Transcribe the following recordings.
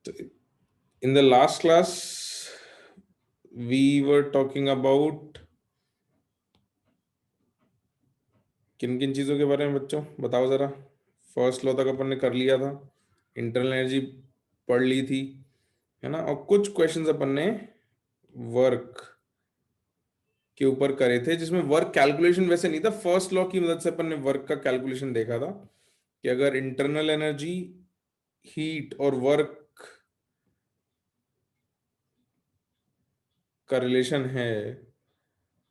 तो in the last class we were talking about किन किन चीजों के बारे में बच्चों, बताओ जरा। फर्स्ट लॉ तक अपन ने कर लिया था, इंटरनल एनर्जी पढ़ ली थी, है ना। और कुछ क्वेश्चंस अपन ने वर्क के ऊपर करे थे, जिसमें वर्क कैलकुलेशन वैसे नहीं था। फर्स्ट लॉ की मदद से अपन ने वर्क का कैलकुलेशन देखा था कि अगर इंटरनल एनर्जी, हीट और वर्क का रिलेशन है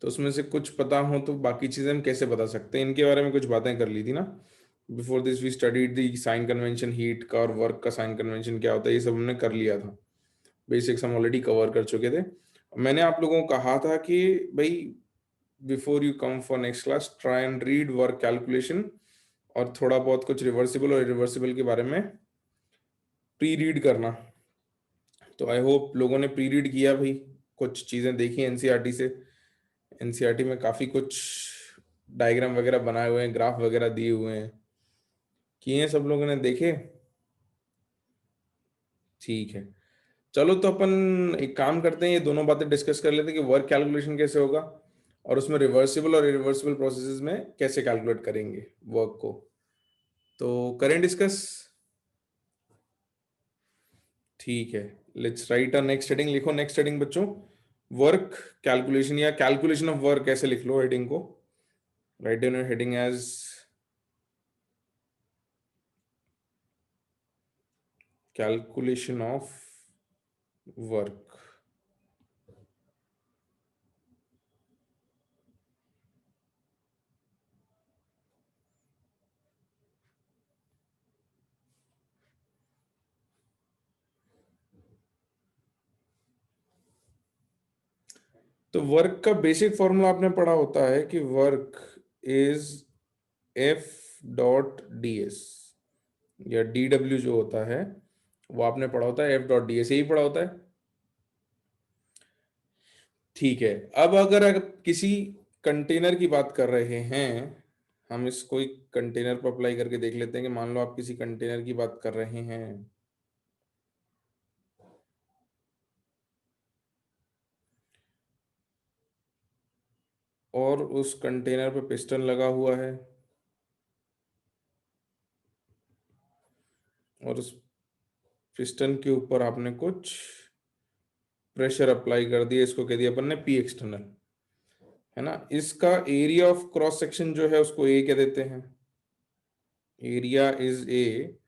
तो उसमें से कुछ पता हो तो बाकी चीजें हम कैसे बता सकते हैं, इनके बारे में कुछ बातें कर ली थी ना। Before this we studied the sign convention, heat का और वर्क का साइन कन्वेंशन क्या होता है, ये सब हमने कर लिया था। बेसिक्स हम ऑलरेडी कवर कर चुके थे। मैंने आप लोगों को कहा था कि भाई before you come for next class try and read work calculation और थोड़ा बहुत कुछ रिवर्सिबल और इरिवर्सिबल के बारे में प्री रीड करना। तो आई होप लोगों ने प्री रीड किया भाई, कुछ चीजें देखी एनसीईआरटी से। एनसीईआरटी में काफी कुछ डायग्राम वगैरह बनाए हुए हैं, ग्राफ वगैरह दिए हुए हैं, किए हैं सब लोगों ने, देखे? ठीक है, चलो तो अपन एक काम करते हैं, ये दोनों बातें डिस्कस कर लेते हैं कि वर्क कैलकुलेशन कैसे होगा और उसमें रिवर्सिबल और इरिवर्सिबल प्रोसेसेस में कैसे कैलकुलेट करेंगे वर्क को। तो करें डिस्कस। ठीक है, let's write a next heading. लिखो नेक्स्ट हेडिंग बच्चों, वर्क कैलकुलेशन या कैलकुलेशन ऑफ वर्क ऐसे लिख लो हेडिंग को। Write down heading as calculation of work. तो वर्क का बेसिक फॉर्मूला आपने पढ़ा होता है कि work is F dot D S, या डी डब्ल्यू जो होता है वो आपने पढ़ा होता है एफ डॉट डी एस, यही पढ़ा होता है। ठीक है, अब अगर किसी कंटेनर की बात कर रहे हैं, हम इसको एक कंटेनर पर अप्लाई करके देख लेते हैं कि मान लो आप किसी कंटेनर की बात कर रहे हैं और उस कंटेनर पे पिस्टन लगा हुआ है और उस पिस्टन के ऊपर आपने कुछ प्रेशर अप्लाई कर दिया, इसको कह दिया अपन ने पी एक्सटर्नल, है ना। इसका एरिया ऑफ क्रॉस सेक्शन जो है उसको ए कह देते हैं, एरिया इज ए।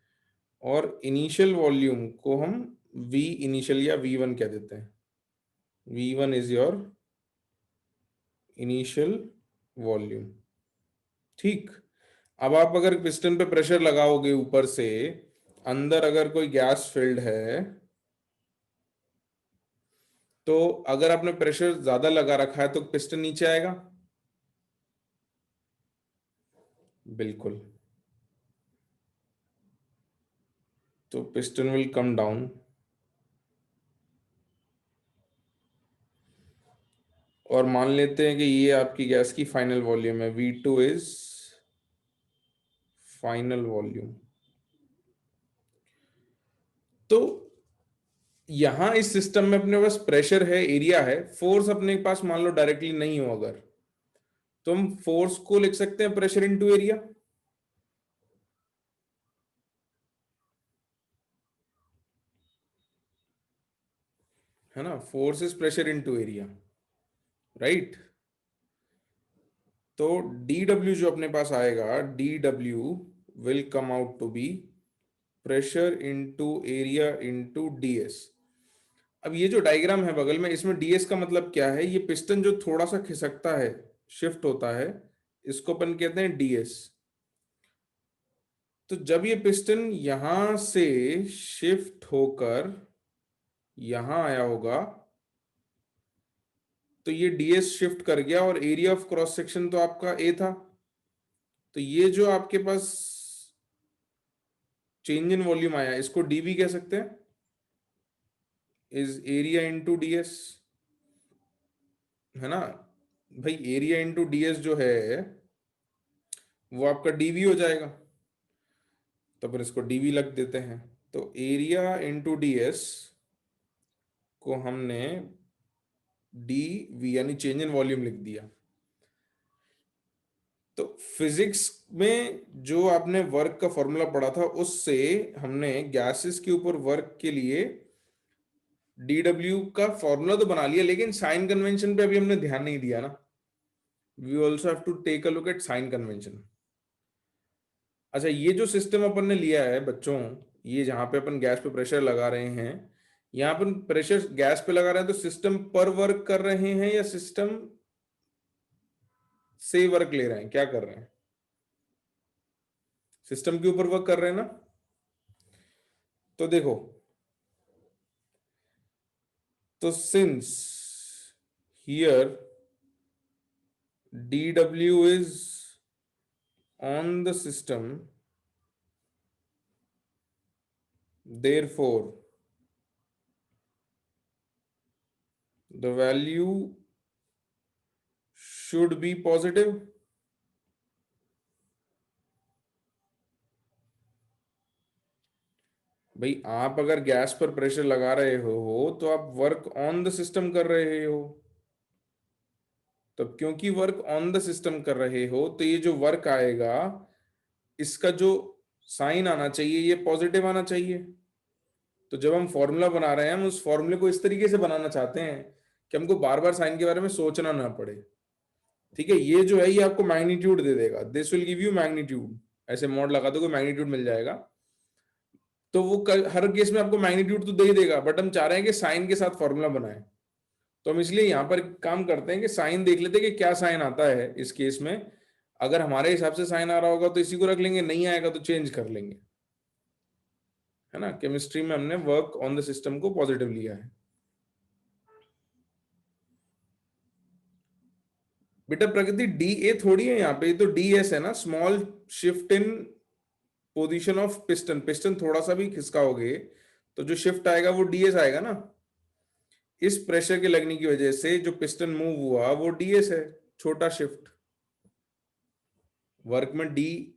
और इनिशियल वॉल्यूम को हम वी इनिशियल या वी वन कह देते हैं, V one is your initial volume. ठीक, अब आप अगर पिस्टन पे प्रेशर लगाओगे ऊपर से, अंदर अगर कोई गैस फिल्ड है तो अगर आपने प्रेशर ज्यादा लगा रखा है तो पिस्टन नीचे आएगा, बिल्कुल। तो पिस्टन विल कम डाउन। और मान लेते हैं कि ये आपकी गैस की फाइनल वॉल्यूम है, V2 इज फाइनल वॉल्यूम। तो यहां इस सिस्टम में अपने पास प्रेशर है, एरिया है, फोर्स अपने पास मान लो डायरेक्टली नहीं हो अगर, तो हम फोर्स को लिख सकते हैं प्रेशर इनटू एरिया, है ना। Force is pressure into area, right. तो डी डब्ल्यू जो अपने पास आएगा, D W will come out to be pressure into area into DS. अब ये जो डायग्राम है बगल में, इसमें डीएस का मतलब क्या है, ये पिस्टन जो थोड़ा सा खिसकता है, शिफ्ट होता है, इसको अपन कहते हैं डीएस। तो जब ये पिस्टन यहां से शिफ्ट होकर यहां आया होगा तो ये डीएस शिफ्ट कर गया और एरिया ऑफ क्रॉस सेक्शन तो आपका ए था। तो ये जो आपके पास चेंज इन वॉल्यूम आया, इसको डीवी कह सकते हैं, इज एरिया इंटू डीएस, है ना। भाई एरिया इंटू डीएस जो है वो आपका डीवी हो जाएगा, तो फिर इसको डीवी लग देते हैं। तो एरिया इंटू डीएस को हमने डी वी यानी चेंज इन वॉल्यूम लिख दिया। तो फिजिक्स में जो आपने वर्क का फॉर्मूला पढ़ा था उससे हमने गैसेस के ऊपर वर्क के लिए डीडब्ल्यू का फॉर्मूला तो बना लिया, लेकिन साइन कन्वेंशन पे अभी हमने ध्यान नहीं दिया ना। We also have to take a look at sign convention. अच्छा, ये जो सिस्टम अपन ने लिया है बच्चों, ये जहां पे अपन गैस पे प्रेशर लगा रहे हैं, यहाँ अपन प्रेशर गैस पे लगा रहे हैं तो सिस्टम पर वर्क कर रहे हैं या सिस्टम से वर्क ले रहे हैं, क्या कर रहे हैं? सिस्टम के ऊपर वर्क कर रहे हैं ना। तो देखो, तो since here dw is on the system, therefore the value should be positive। भाई आप अगर गैस पर प्रेशर लगा रहे हो तो आप वर्क ऑन द सिस्टम कर रहे हो। तो क्योंकि वर्क ऑन द सिस्टम कर रहे हो तो ये जो वर्क आएगा इसका जो साइन आना चाहिए ये पॉजिटिव आना चाहिए। तो जब हम फॉर्मूला बना रहे हैं हम उस फॉर्मूले को इस तरीके से बनाना चाहते हैं कि हमको बार बार साइन के बारे में सोचना ना पड़े। ठीक है, ये जो है ये आपको मैग्नीट्यूड दे देगा, this will give you magnitude. ऐसे मॉड लगा दो मैग्नीट्यूड मिल जाएगा। तो वो हर केस में आपको मैग्नीट्यूड तो दे ही देगा, बट हम चाह रहे हैं कि साइन के साथ फॉर्मूला बनाए। तो हम इसलिए यहां पर काम करते हैं कि साइन देख लेते हैं कि क्या साइन आता है इस केस में। अगर हमारे हिसाब से साइन आ रहा होगा तो इसी को रख लेंगे, नहीं आएगा तो चेंज कर लेंगे, है ना। केमिस्ट्री में हमने वर्क ऑन द सिस्टम को पॉजिटिव लिया है। बेटा प्रकृति डी ए थोड़ी है यहाँ पे, ये तो डी एस है ना, small shift in position of piston. Piston थोड़ा सा भी खिसकाओगे तो जो शिफ्ट आएगा वो डीएस आएगा ना। इस प्रेशर के लगने की वजह से जो पिस्टन मूव हुआ वो डीएस है, छोटा शिफ्ट। वर्क में डी,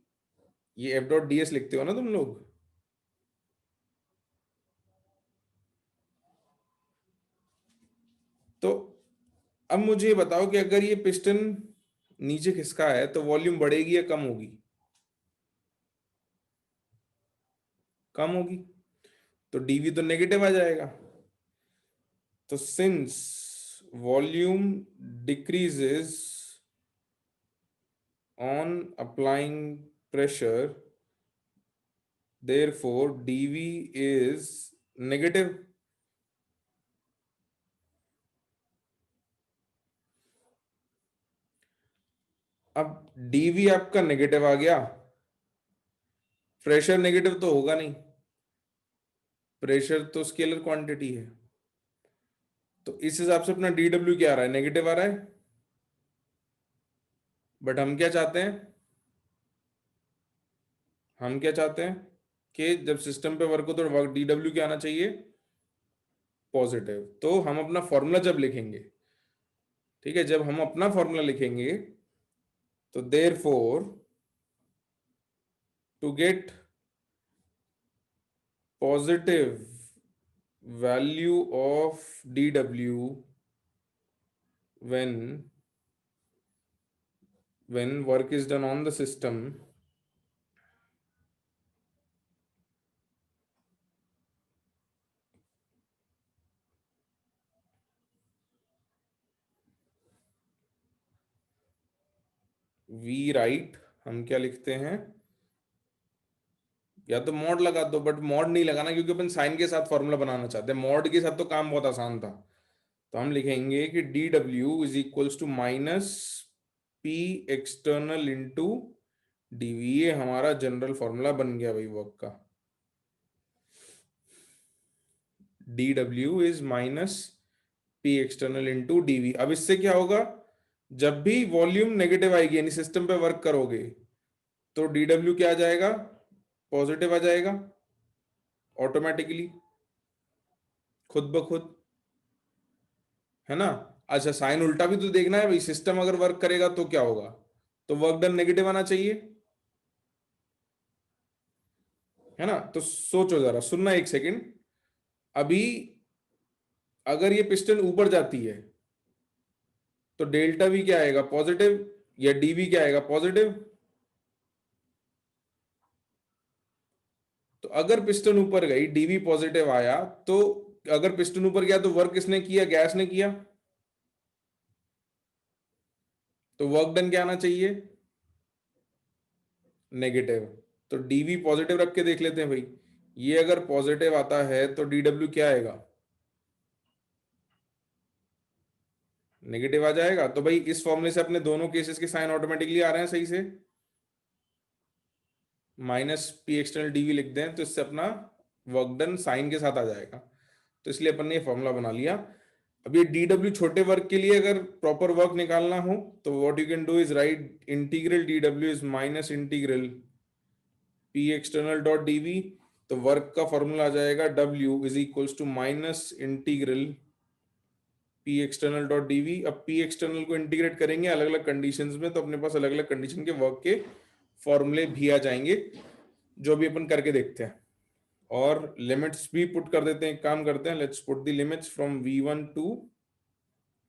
ये एफ डॉट डीएस लिखते हो ना तुम लोग। तो अब मुझे बताओ कि अगर ये पिस्टन नीचे खिसका है तो वॉल्यूम बढ़ेगी या कम होगी? कम होगी। तो डीवी तो नेगेटिव आ जाएगा। तो since volume decreases on applying pressure, therefore dv is negative। अब dv आपका नेगेटिव आ गया, प्रेशर नेगेटिव तो होगा नहीं, प्रेशर तो स्केलर क्वांटिटी है। तो इस हिसाब से अपना dw क्या आ रहा है? नेगेटिव आ रहा है। बट हम क्या चाहते हैं? हम क्या चाहते हैं कि जब सिस्टम पे वर्क हो तो वर्क dw क्या आना चाहिए? पॉजिटिव। तो हम अपना फॉर्मूला जब लिखेंगे, ठीक है, जब हम अपना फॉर्मूला लिखेंगे तो therefore to get positive value of dw when work is done on the system, we write, हम क्या लिखते हैं? या तो मॉड लगा दो, बट मॉड नहीं लगाना क्योंकि अपन साइन के साथ फॉर्मूला बनाना चाहते हैं। मॉड के साथ तो काम बहुत आसान था। तो हम लिखेंगे कि D W is equals to minus P external into DV. ये हमारा जनरल फॉर्मूला बन गया भाई वर्क का। D W is minus P external into DV. अब इससे क्या होगा? जब भी वॉल्यूम नेगेटिव आएगी यानी सिस्टम पे वर्क करोगे तो डी डब्ल्यू क्या आ जाएगा? पॉजिटिव आ जाएगा ऑटोमेटिकली, खुद ब खुद, है ना। अच्छा, साइन उल्टा भी तो देखना है भाई। सिस्टम अगर वर्क करेगा तो क्या होगा? तो वर्क डन नेगेटिव आना चाहिए। है ना। तो सोचो जरा, सुनना एक सेकंड। अभी अगर ये पिस्टन ऊपर जाती है तो डेल्टा वी क्या आएगा, पॉजिटिव, या डीवी क्या आएगा, पॉजिटिव। तो अगर पिस्टन ऊपर गई, डीवी पॉजिटिव आया, तो अगर पिस्टन ऊपर गया तो वर्क किसने किया, गैस ने किया। तो वर्क डन क्या आना चाहिए, नेगेटिव। तो डीवी पॉजिटिव रख के देख लेते हैं भाई। ये अगर पॉजिटिव आता है तो डीडब्ल्यू क्या आएगा, नेगेटिव आ जाएगा। तो भाई इस फॉर्मूले से अपने दोनों केसेस के साइन ऑटोमेटिकली आ रहे हैं सही से। माइनस पी एक्सटर्नल डीवी लिख दें तो इससे अपना वर्क डन साइन के साथ आ जाएगा। तो इसलिए अपन ने ये फॉर्मूला बना लिया। अब ये डी डब्ल्यू छोटे वर्क के लिए अगर प्रॉपर वर्क निकालना हो तो what you can do is write integral D W is minus integral P external dot DV. तो वर्क का फॉर्मूला आ जाएगा W is equals to minus integral P external dot DV. अब पी एक्सटर्नल को integrate करेंगे अलग अलग conditions में, तो अपने पास अलग अलग कंडीशन के वर्क के फॉर्मूले भी आ जाएंगे, जो भी अपन करके देखते हैं। और लिमिट्स भी पुट कर देते हैं, एक काम करते हैं, let's put the limits from v1 to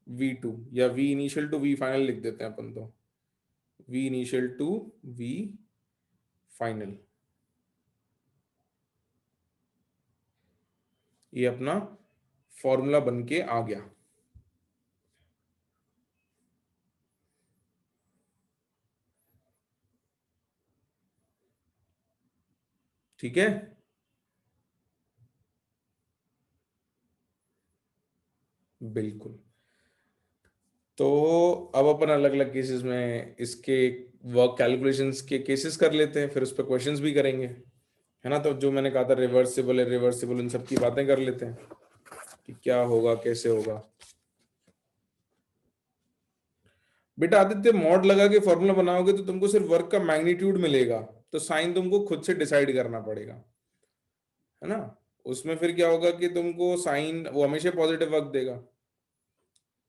v2, या v initial to v final लिख देते हैं अपन। तो v initial to v final, ये अपना फॉर्मूला बन के आ गया। ठीक है, बिल्कुल। तो अब अपन अलग अलग केसेस में इसके वर्क कैलकुलेशंस के केसेस कर लेते हैं, फिर उस पर क्वेश्चंस भी करेंगे, है ना। तो जो मैंने कहा था रिवर्सिबल है, रिवर्सिबल, उन सब की बातें कर लेते हैं कि क्या होगा, कैसे होगा। बेटा आदित्य, मॉड लगा के फॉर्मूला बनाओगे तो तुमको सिर्फ वर्क का मैग्नीट्यूड मिलेगा, तो साइन तुमको खुद से डिसाइड करना पड़ेगा, है ना। उसमें फिर क्या होगा कि तुमको साइन वो हमेशा पॉजिटिव वर्क देगा,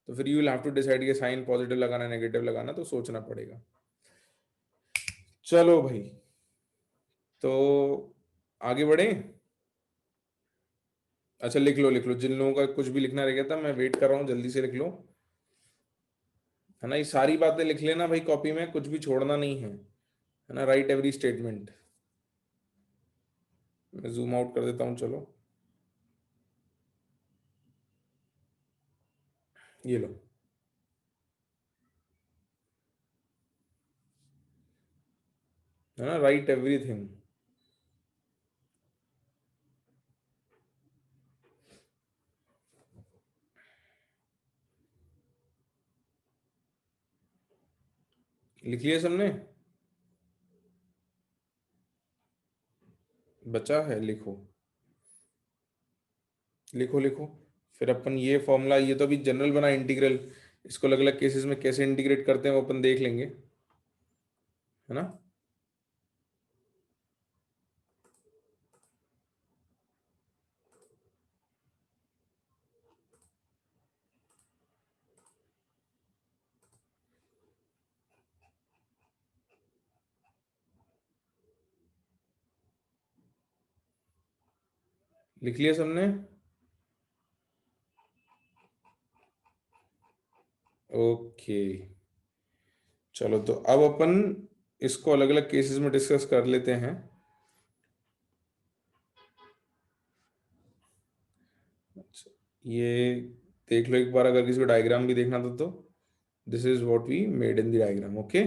तो फिर you will have to decide कि साइन पॉजिटिव लगाना नेगेटिव लगाना, तो सोचना पड़ेगा। चलो भाई, तो आगे बढ़े। अच्छा लिख लो लिख लो, जिन लोगों का कुछ भी लिखना रह गया था मैं वेट कर रहा हूँ, जल्दी से लिख लो, है ना। ये सारी बातें लिख लेना भाई कॉपी में, कुछ भी छोड़ना नहीं है ना। Right every statement. मैं जूम आउट कर देता हूँ, चलो ये लो, है ना, राइट एवरीथिंग। लिख लिया सबने, बचा है, लिखो लिखो लिखो। फिर अपन ये फॉर्मूला, ये तो अभी जनरल बना इंटीग्रल, इसको अलग अलग केसेस में कैसे इंटीग्रेट करते हैं वो अपन देख लेंगे, है ना। लिख लिया सबने, ओके। चलो तो अब अपन इसको अलग अलग केसेस में डिस्कस कर लेते हैं। अच्छा, ये देख लो एक बार, अगर किसी को डायग्राम भी देखना था तो this is what we made in the diagram, okay.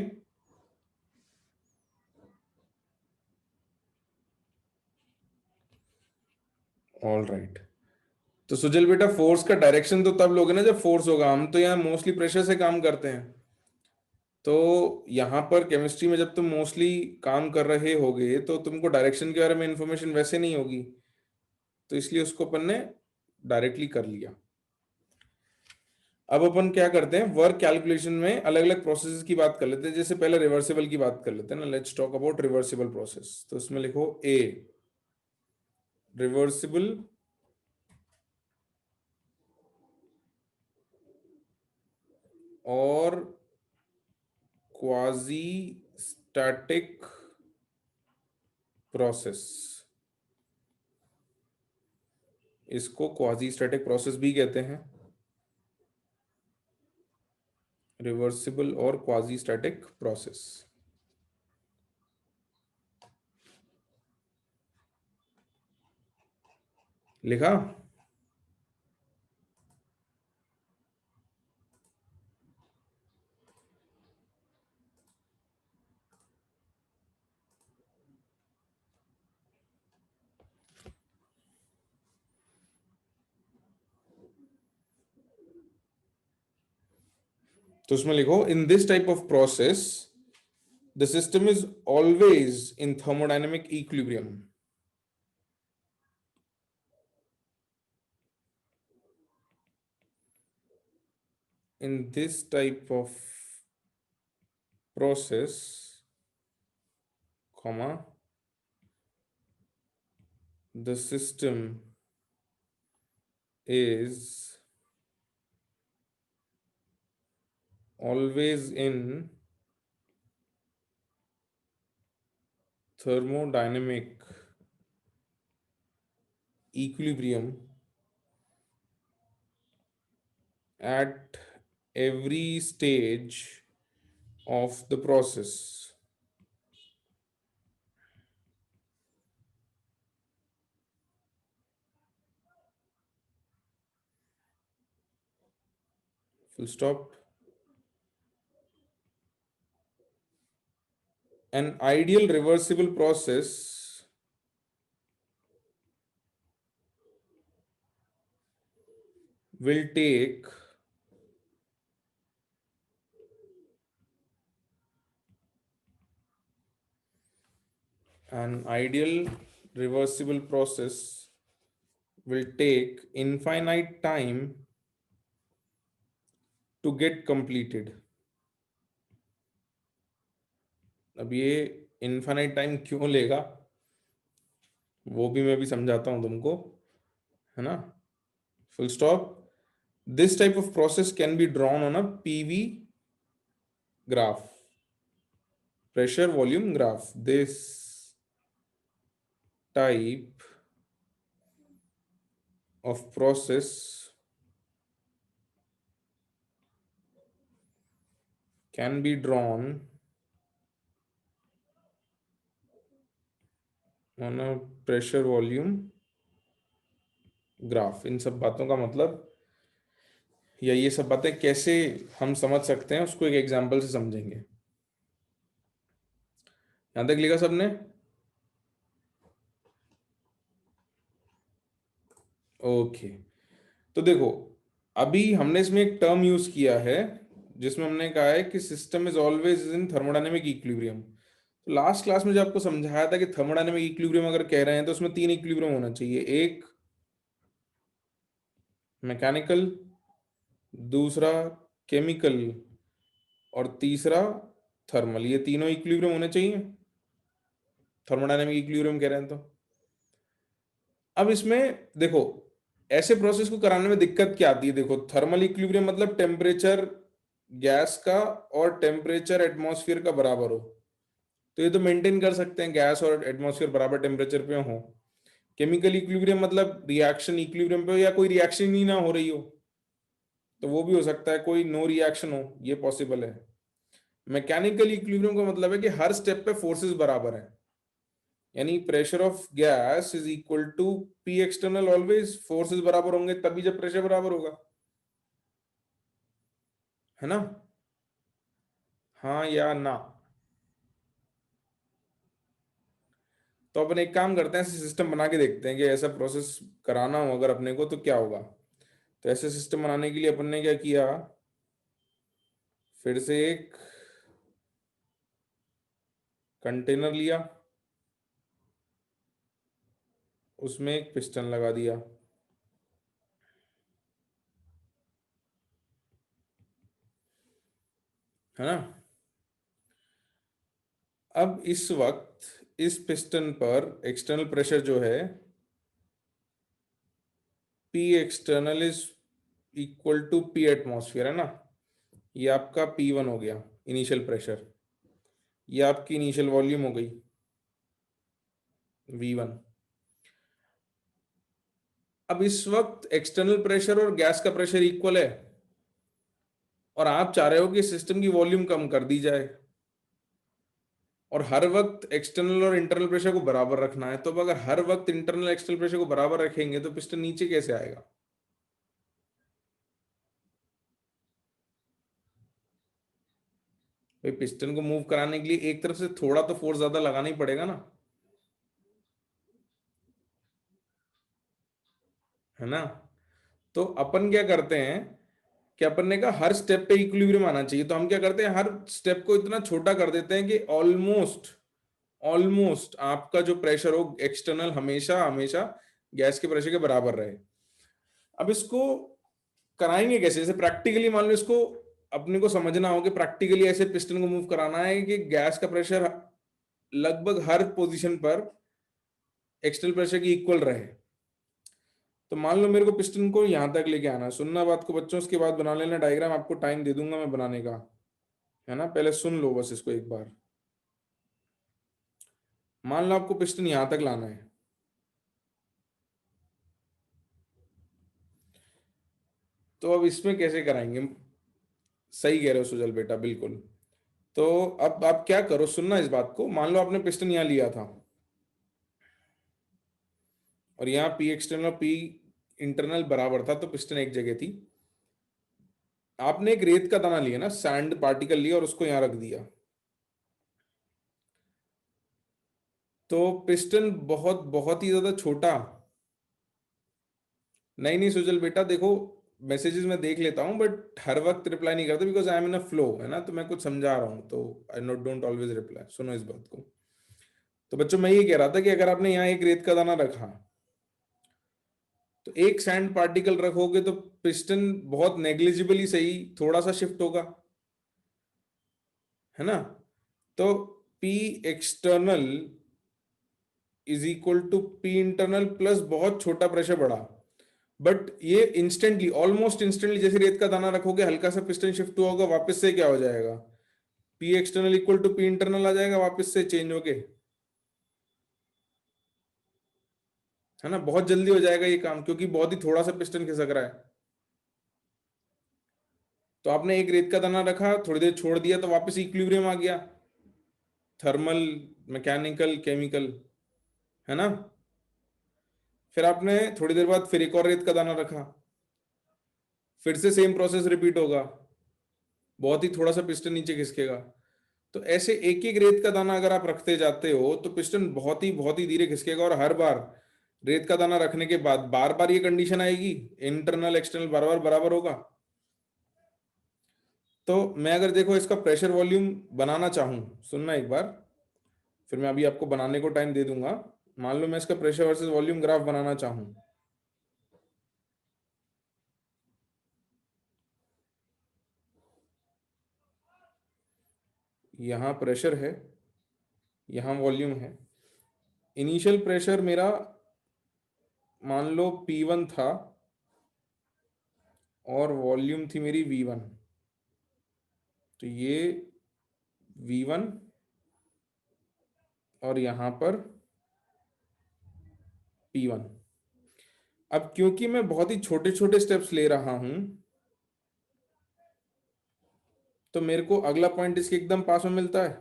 All right. तो सुजल बेटा, फोर्स का डायरेक्शन तो तब लोगे ना जब फोर्स होगा, हम तो यहाँ मोस्टली प्रेशर से काम करते हैं। तो यहाँ पर केमिस्ट्री में जब तुम मोस्टली काम कर रहे होगे तो तुमको डायरेक्शन के बारे में इंफॉर्मेशन वैसे नहीं होगी, तो इसलिए उसको अपन ने डायरेक्टली कर लिया। अब अपन क्या करते हैं, वर्क कैलकुलेशन में अलग अलग प्रोसेस की बात कर लेते हैं। जैसे पहले रिवर्सिबल की बात कर लेते हैं ना, let's talk about reversible process. तो इसमें लिखो ए, रिवर्सिबल और क्वाजी स्टैटिक प्रोसेस। इसको क्वाजी स्टैटिक प्रोसेस भी कहते हैं, रिवर्सिबल और क्वाजी स्टैटिक प्रोसेस। लिखा? तो उसमें लिखो, in this type of process the system is always in thermodynamic equilibrium. In this type of process, comma, the system is always in thermodynamic equilibrium at every stage of the process. Full stop. An ideal reversible process will take an ideal reversible process will take infinite time to get completed. अब ये infinite time क्यों लेगा वो भी मैं भी समझाता हूं तुमको, है ना? Full stop. This type of process can be drawn on a PV graph, pressure volume graph. This type of process can be drawn on a pressure volume graph. इन सब बातों का मतलब, या ये सब बातें कैसे हम समझ सकते हैं उसको एक एग्जांपल से समझेंगे. यहां तक लिखा सबने? ओके. तो देखो, अभी हमने इसमें एक टर्म यूज किया है जिसमें हमने कहा है कि system is always in thermodynamic equilibrium. तो लास्ट क्लास में जो आपको समझाया था कि थर्मोडायनेमिक इक्विलिब्रियम अगर कह रहे हैं तो उसमें तीन इक्विलिब्रियम होना चाहिए. एक मैकेनिकल, दूसरा केमिकल, और तीसरा थर्मल. ये तीनों इक्विलिब्रियम होने चाहिए थर्मोडायनेमिक इक्विलिब्रियम कह रहे हैं तो. अब इसमें देखो, ऐसे प्रोसेस को कराने में दिक्कत क्या आती है. देखो, थर्मल इक्विलिब्रियम मतलब टेम्परेचर गैस का और टेम्परेचर एटमॉस्फेयर का बराबर हो. तो ये तो मेंटेन कर सकते हैं, गैस और एटमॉस्फेयर बराबर टेम्परेचर पे हो. केमिकल इक्विलिब्रियम मतलब रिएक्शन इक्विलिब्रियम पे हो या कोई रिएक्शन ही ना हो रही हो, तो वो भी हो सकता है. कोई नो रिएक्शन हो, ये पॉसिबल है. मैकेनिकल इक्विलिब्रियम का मतलब है कि हर स्टेप पे फोर्सेस बराबर है. यानी pressure of gas is equal to P external. Always forces बराबर होंगे तभी जब प्रेशर बराबर होगा, है ना? हाँ या ना? तो अपन एक काम करते हैं, ऐसे सिस्टम बना के देखते हैं कि ऐसा प्रोसेस कराना हो अगर अपने को तो क्या होगा. तो ऐसे सिस्टम बनाने के लिए अपन ने क्या किया, फिर से एक कंटेनर लिया, उसमें एक पिस्टन लगा दिया, है ना? अब इस वक्त इस पिस्टन पर एक्सटर्नल प्रेशर जो है P external is equal to P atmosphere, है ना? ये आपका P1 हो गया इनिशियल प्रेशर. ये आपकी इनिशियल वॉल्यूम हो गई V1. अब इस वक्त एक्सटर्नल प्रेशर और गैस का प्रेशर इक्वल है और आप चाह रहे हो कि सिस्टम की वॉल्यूम कम कर दी जाए और हर वक्त एक्सटर्नल और इंटरनल प्रेशर को बराबर रखना है। तो अब अगर हर वक्त इंटरनल एक्सटर्नल प्रेशर को बराबर रखेंगे तो पिस्टन नीचे कैसे आएगा? भाई पिस्टन को मूव कराने के लिए एक तरफ से थोड़ा तो फोर्स ज्यादा लगाना ही पड़ेगा ना, है ना? तो अपन क्या करते हैं कि अपन ने कहा हर स्टेप पे इक्विलिब्रियम आना चाहिए, तो हम क्या करते हैं, हर स्टेप को इतना छोटा कर देते हैं कि ऑलमोस्ट ऑलमोस्ट आपका जो प्रेशर हो एक्सटर्नल हमेशा हमेशा गैस के प्रेशर के बराबर रहे। अब इसको कराएंगे कैसे? जैसे प्रैक्टिकली मान लो इसको अपने को समझना हो कि प्रैक्टिकली ऐसे पिस्टन को मूव कराना है कि गैस का प्रेशर लगभग हर पोजीशन पर एक्सटर्नल प्रेशर की इक्वल रहे। तो मान लो मेरे को पिस्टन को यहां तक लेके आना है, सुनना बात को बच्चों, उसके बाद बना लेना डायग्राम, आपको टाइम दे दूंगा मैं बनाने का, है ना? पहले सुन लो बस इसको एक बार। मान लो आपको पिस्टन यहां तक लाना है, तो अब इसमें कैसे कराएंगे? सही कह रहे हो सुजल बेटा, बिल्कुल। तो अब आप क्या करो, सुनना इस बात को। मान लो आपने पिस्टन यहाँ लिया था और यहाँ पी एक्सटर्नल और पी इंटरनल बराबर था, तो पिस्टन एक जगह थी। आपने एक रेत का दाना लिया ना, सैंड पार्टिकल लिया और उसको यहाँ रख दिया, तो पिस्टन बहुत बहुत ही ज्यादा छोटा। नहीं नहीं सुजल बेटा देखो, मैसेजेस मैं देख लेता हूँ बट हर वक्त रिप्लाई नहीं करता, because I am in a flow, है ना? तो मैं कुछ समझा रहा हूँ तो आई नॉट डोंट ऑलवेज रिप्लाई। सुनो इस बात को। तो बच्चों मैं ये कह रहा था कि अगर आपने यहाँ एक रेत का दाना रखा तो एक सैंड पार्टिकल रखोगे तो पिस्टन बहुत नेग्लिजिबली सही थोड़ा सा शिफ्ट होगा, है ना? तो P external is equal to P internal plus बहुत छोटा प्रेशर बढ़ा। बट ये इंस्टेंटली, ऑलमोस्ट इंस्टेंटली, जैसे रेत का दाना रखोगे हल्का सा पिस्टन शिफ्ट हुआ होगा, वापस से क्या हो जाएगा? P external equal to P internal आ जाएगा वापस से चेंज होके, है ना? बहुत जल्दी हो जाएगा ये काम क्योंकि बहुत ही थोड़ा सा पिस्टन खिसक रहा है। तो आपने एक रेत का दाना रखा, थोड़ी देर छोड़ दिया तो वापस इक्विलिब्रियम आ गया, थर्मल, मैकेनिकल, केमिकल, है ना? फिर आपने थोड़ी देर बाद फिर एक और रेत का दाना रखा, फिर से सेम प्रोसेस रिपीट होगा, बहुत ही थोड़ा सा पिस्टन नीचे खिसकेगा। तो ऐसे एक एक रेत का दाना अगर आप रखते जाते हो तो पिस्टन बहुत ही धीरे खिसकेगा और हर बार रेत का दाना रखने के बाद बार बार ये कंडीशन आएगी, इंटरनल एक्सटर्नल बार बार बराबर होगा। तो मैं अगर देखो इसका प्रेशर वॉल्यूम बनाना चाहूं, सुनना एक बार, फिर मैं अभी आपको बनाने को टाइम दे दूंगा। मान लो मैं इसका प्रेशर वर्सेस वॉल्यूम ग्राफ बनाना चाहूं, यहां प्रेशर है, यहां वॉल्यूम है। इनिशियल प्रेशर मेरा मान लो P1 था और वॉल्यूम थी मेरी V1, तो ये V1 और यहां पर P1। अब क्योंकि मैं बहुत ही छोटे छोटे स्टेप्स ले रहा हूं तो मेरे को अगला पॉइंट इसके एकदम पास में मिलता है,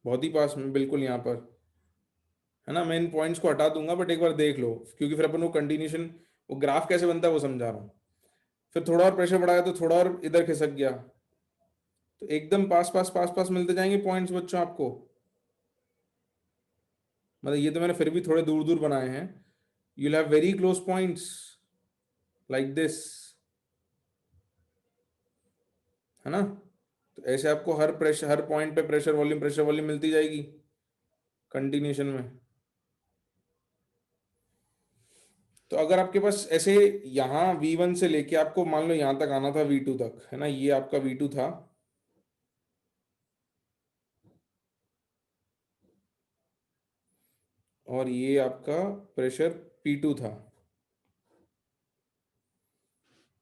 बहुत ही पास में, बिल्कुल यहाँ पर, है ना? मैं इन पॉइंट्स को हटा दूंगा बट एक बार देख लो, क्योंकि फिर अपन वो कंटिन्यूशन, वो ग्राफ कैसे बनता है वो समझा रहा हूँ। फिर थोड़ा और प्रेशर बढ़ाया तो थोड़ा और इधर खिसक गया, तो एकदम पास पास पास पास मिलते जाएंगे पॉइंट्स बच्चों आपको। मतलब ये तो मैंने फिर भी थोड़े दूर दूर बनाए हैं, you will have very close points like this, है ना? तो ऐसे आपको हर प्रेशर, हर पॉइंट पे प्रेशर वॉल्यूम मिलती जाएगी कंटिन्यूशन में। तो अगर आपके पास ऐसे यहाँ V1 से लेके आपको मान लो यहाँ तक आना था V2 तक, है ना? ये आपका V2 था, और ये आपका प्रेशर P2 था।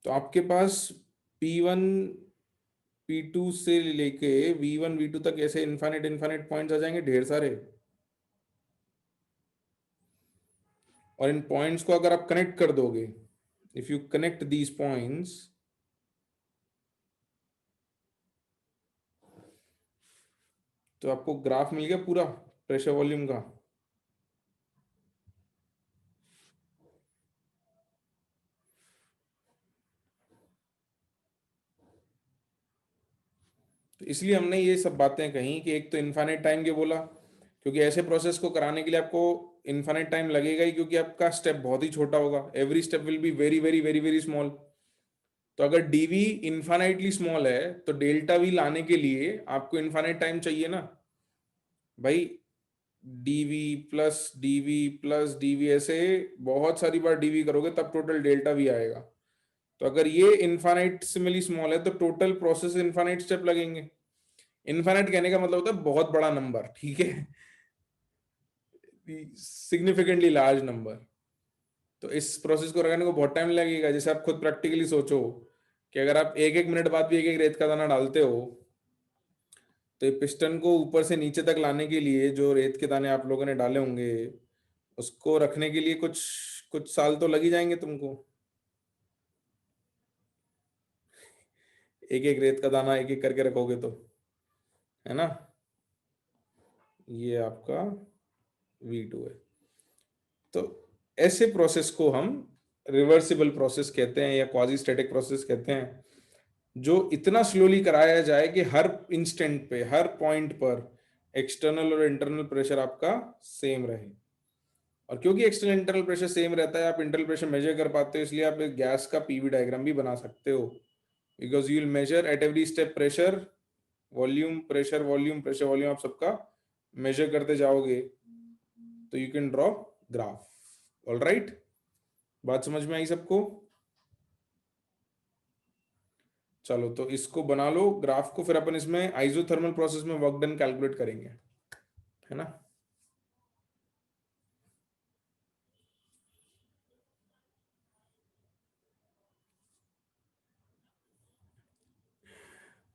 तो आपके पास P1 P2 से लेके V1 V2 तक ऐसे इनफाइनाइट इनफाइनाइट पॉइंट्स आ जाएंगे ढेर सारे। और इन पॉइंट्स को अगर आप कनेक्ट कर दोगे, if you connect these points, तो आपको ग्राफ मिल गया पूरा प्रेशर वॉल्यूम का। तो इसलिए हमने ये सब बातें कही कि एक तो इनफाइनाइट टाइम के बोला, क्योंकि ऐसे प्रोसेस को कराने के लिए आपको इनफाइनाइट टाइम लगेगा ही, क्योंकि आपका स्टेप बहुत ही छोटा होगा, every step will be very very very very small. तो अगर डीवी इनफाइनाइटली स्मॉल है तो डेल्टा वी लाने के लिए आपको इनफाइनाइट टाइम चाहिए ना भाई। डीवी प्लस डीवी ऐसे बहुत सारी बार डीवी करोगे तब टोटल डेल्टा वी आएगा। तो अगर ये इनफाइनाइटसिमली स्मॉल है तो टोटल प्रोसेस इनफाइनाइट स्टेप लगेंगे। इनफाइनाइट कहने का मतलब होता है बहुत बड़ा नंबर, ठीक है, सिग्निफिकेंटली लार्ज नंबर। तो इस प्रोसेस को लगाने को बहुत टाइम लगेगा। जैसे आप खुद प्रैक्टिकली सोचो कि अगर आप एक एक मिनट बाद भी एक एक रेत का दाना डालते हो, तो ये पिस्टन को ऊपर से नीचे तक लाने के लिए जो रेत के दाने आप लोगों ने डाले होंगे, उसको रखने के लिए कुछ कुछ साल तो लग ही जाएंगे तुमको। एक एक रेत का दाना एक एक करके रखोगे तो, है ना। ये आपका V2 है। तो ऐसे प्रोसेस को हम रिवर्सिबल प्रोसेस कहते हैं या क्वाजी स्टैटिक प्रोसेस कहते हैं, जो इतना स्लोली कराया जाए कि हर इंस्टेंट पे हर पॉइंट पर एक्सटर्नल और इंटरनल प्रेशर आपका सेम रहे। और क्योंकि एक्सटर्नल इंटरनल प्रेशर सेम रहता है, आप इंटरनल प्रेशर मेजर कर पाते हो, इसलिए आप एक गैस का पीवी डायग्राम भी बना सकते हो, because you will measure at every step pressure volume pressure volume pressure volume, आप सबका मेजर करते जाओगे तो you can draw graph. All right, बात समझ में आई सबको। चलो तो इसको बना लो ग्राफ को, फिर अपन इसमें आइसोथर्मल प्रोसेस में वर्क डन कैलकुलेट करेंगे, है ना।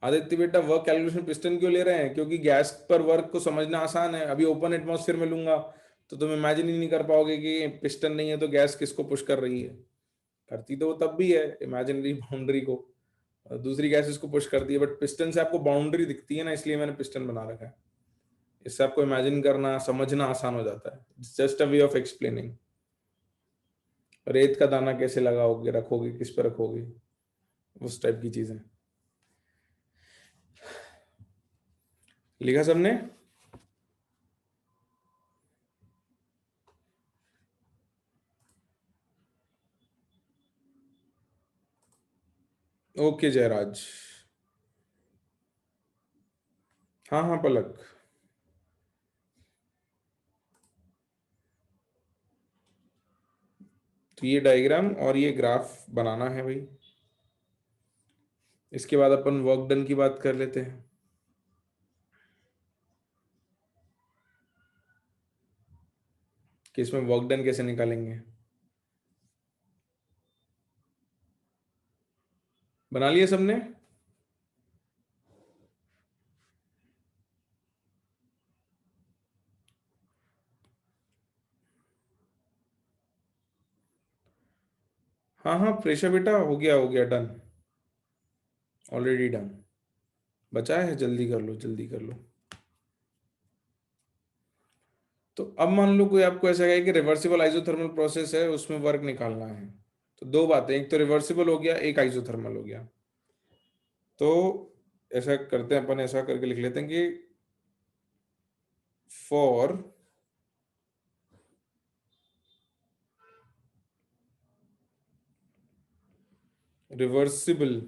आदित्य बेटा वर्क कैलकुलेशन पिस्टन क्यों ले रहे हैं? क्योंकि गैस पर वर्क को समझना आसान है। अभी ओपन एटमॉस्फेयर में लूंगा तो तुम इमेजिन ही नहीं कर पाओगे कि पिस्टन नहीं है तो गैस किसको पुश कर रही है। करती तो वो तब भी है इमेजिनरी बाउंड्री को, और दूसरी गैस इसको पुश करती है, बट पिस्टन से आपको बाउंड्री दिखती है ना, इसलिए मैंने पिस्टन बना रखा है। इससे आपको इमेजिन करना समझना आसान हो जाता है। Just a way of explaining. रेत का दाना कैसे लगाओगे, रखोगे, किस पर रखोगे, उस टाइप की चीजें। लिखा सबने? ओके जयराज। हाँ हाँ पलक। तो ये डायग्राम और ये ग्राफ बनाना है भाई। इसके बाद अपन वर्क डन की बात कर लेते हैं। कि इसमें वर्क डन कैसे निकालेंगे। बना लिया सबने? हाँ हाँ प्रेशर बेटा हो गया डन, ऑलरेडी डन। बचा है, जल्दी कर लो जल्दी कर लो। तो अब मान लो कोई आपको ऐसा कहे कि रिवर्सिबल आइसोथर्मल प्रोसेस है, उसमें वर्क निकालना है। तो दो बातें, एक तो रिवर्सिबल हो गया, एक आइसोथर्मल हो गया। तो ऐसा करते हैं अपन, ऐसा करके लिख लेते हैं कि फॉर रिवर्सिबल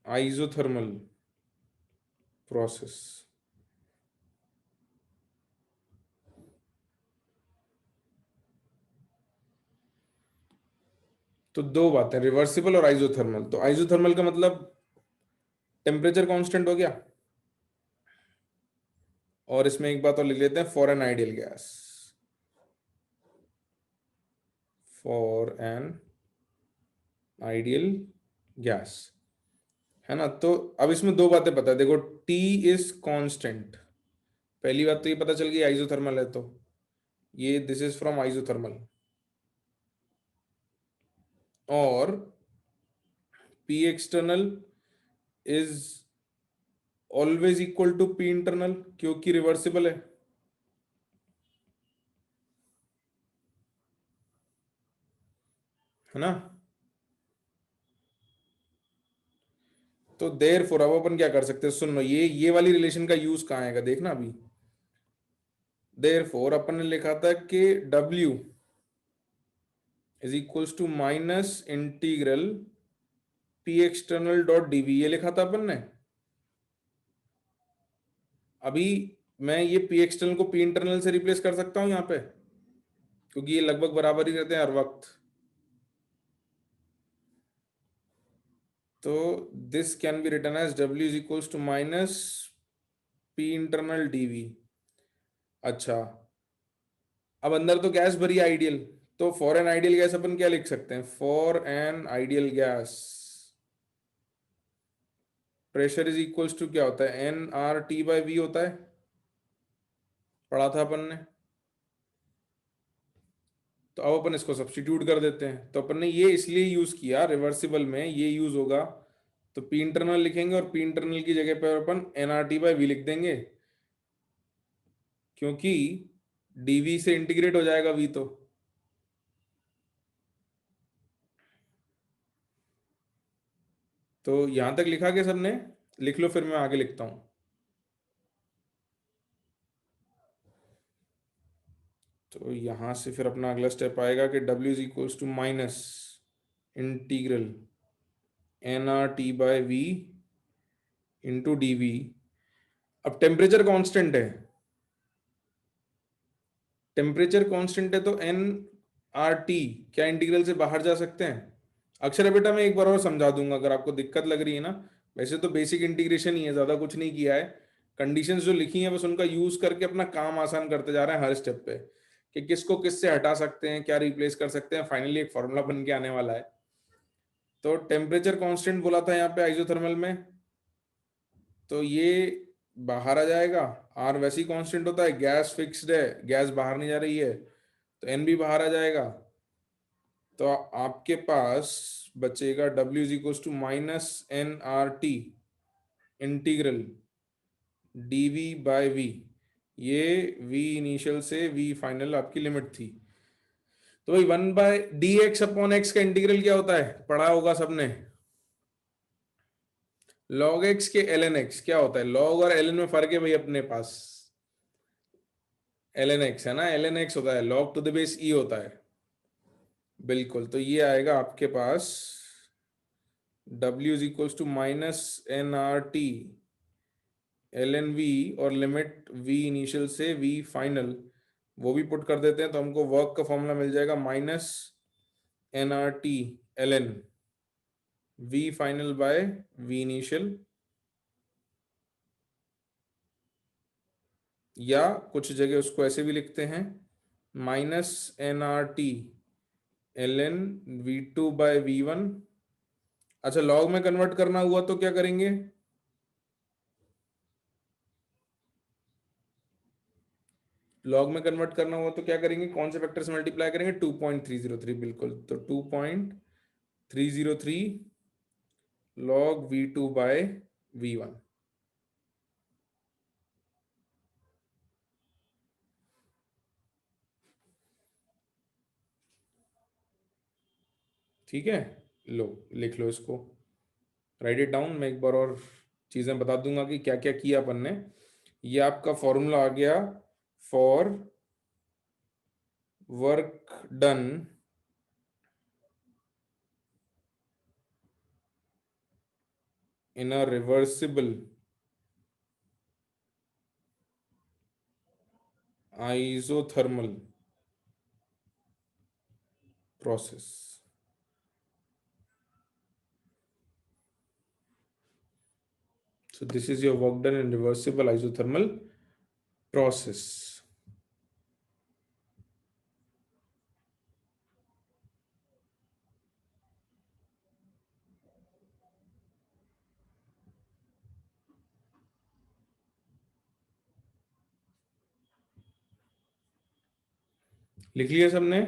आइसोथर्मल प्रोसेस, तो दो बातें, रिवर्सिबल और आइसोथर्मल। तो आइसोथर्मल का मतलब टेम्परेचर कांस्टेंट हो गया, और इसमें एक बात और लिख लेते हैं, for an ideal gas, for an ideal gas, है ना। तो अब इसमें दो बातें पता है, देखो टी इज कांस्टेंट, पहली बात तो ये पता चल गई आइसोथर्मल है, तो ये दिस इज फ्रॉम आइसोथर्मल। और P external is always equal to P internal, क्योंकि रिवर्सिबल है ना। तो देर फोर अब अपन क्या कर सकते हैं, सुन लो, ये वाली रिलेशन का यूज कहाँ आएगा देखना अभी। देर फोर अपन ने लिखा था कि W is equals to minus integral P external dot DV, ये लिखा था अपन ने। अभी मैं ये पी एक्सटर्नल को पी इंटरनल से रिप्लेस कर सकता हूं यहाँ पे, क्योंकि ये लगभग बराबर ही रहते हैं हर वक्त। तो this can be written as W is equals to minus P internal DV. अच्छा, अब अंदर तो गैस भरी आइडियल, तो फॉर एन आइडियल गैस अपन क्या लिख सकते हैं, for an ideal gas pressure is equals to क्या होता है, NRT/V होता है, पढ़ा था अपन ने। तो अब अपन इसको सब्स्टिट्यूट कर देते हैं, तो अपन ने ये इसलिए यूज किया, रिवर्सिबल में ये यूज होगा, तो पी इंटरनल लिखेंगे और पी इंटरनल की जगह पर अपन NRT/V लिख देंगे, क्योंकि डीवी से इंटीग्रेट हो जाएगा वी तो। तो यहां तक लिखा के सबने, लिख लो फिर मैं आगे लिखता हूं। तो यहां से फिर अपना अगला स्टेप आएगा कि W is equals to minus integral NRT/V into DV. अब टेम्परेचर कांस्टेंट है, टेम्परेचर कांस्टेंट है, तो NRT क्या इंटीग्रल से बाहर जा सकते हैं। अक्षर बेटा मैं एक बार और समझा दूंगा अगर आपको दिक्कत लग रही है ना। वैसे तो बेसिक इंटीग्रेशन ही है, ज्यादा कुछ नहीं किया है। कंडीशंस जो लिखी हैं बस उनका यूज करके अपना काम आसान करते जा रहे हैं हर स्टेप पे, कि किसको किससे हटा सकते हैं, क्या रिप्लेस कर सकते हैं, फाइनली एक फॉर्मूला बन के आने वाला है। तो टेम्परेचर कांस्टेंट बोला था यहाँ पे आइसोथर्मल में, तो ये बाहर आ जाएगा। आर वैसे ही कांस्टेंट होता है, गैस फिक्स्ड है, गैस बाहर नहीं जा रही है, तो एन भी बाहर आ जाएगा। तो आपके पास बचेगा W is equal to minus NRT integral dV/V। ये V इनिशियल से V फाइनल आपकी लिमिट थी। तो भाई 1/dx/x का इंटीग्रल क्या होता है, पढ़ा होगा सबने। log x के ln x क्या होता है, log और ln में फर्क है भाई अपने पास। ln x है ना, ln x होता है log to the base e होता है। बिल्कुल, तो ये आएगा आपके पास W is equal to minus NRT ln V, और लिमिट V इनिशियल से V फाइनल वो भी पुट कर देते हैं, तो हमको वर्क का फॉर्मूला मिल जाएगा minus NRT ln V final by V initial, या कुछ जगह उसको ऐसे भी लिखते हैं माइनस NRT ln V2/V1। अच्छा, लॉग में कन्वर्ट करना हुआ तो क्या करेंगे, लॉग में कन्वर्ट करना हुआ तो क्या करेंगे, कौन से फैक्टर से मल्टीप्लाई करेंगे, 2.303, बिल्कुल, तो 2.303 log V2/V1। ठीक है, लो लिख लो इसको, राइट इट डाउन। मैं एक बार और चीजें बता दूंगा कि क्या क्या किया अपन ने। ये आपका फॉर्मूला आ गया for work done in a reversible isothermal process. So this is your work done in reversible isothermal process. लिख लिया सबने?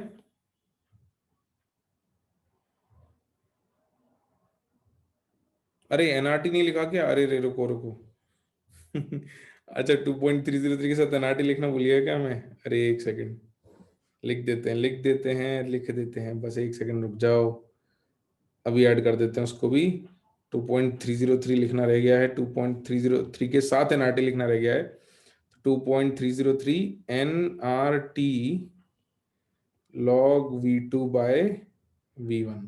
अरे एनआरटी नहीं लिखा क्या? अरे रे, रुको रुको। अच्छा, 2.303 के साथ एनआरटी लिखना भूल गया क्या मैं? अरे एक सेकंड, लिख देते हैं लिख देते हैं लिख देते हैं, बस एक सेकंड रुक जाओ, अभी ऐड कर देते हैं उसको भी। 2.303 लिखना रह गया है, 2.303 के साथ एनआरटी लिखना रह गया है। 2.303 NRT log V2 bye V1।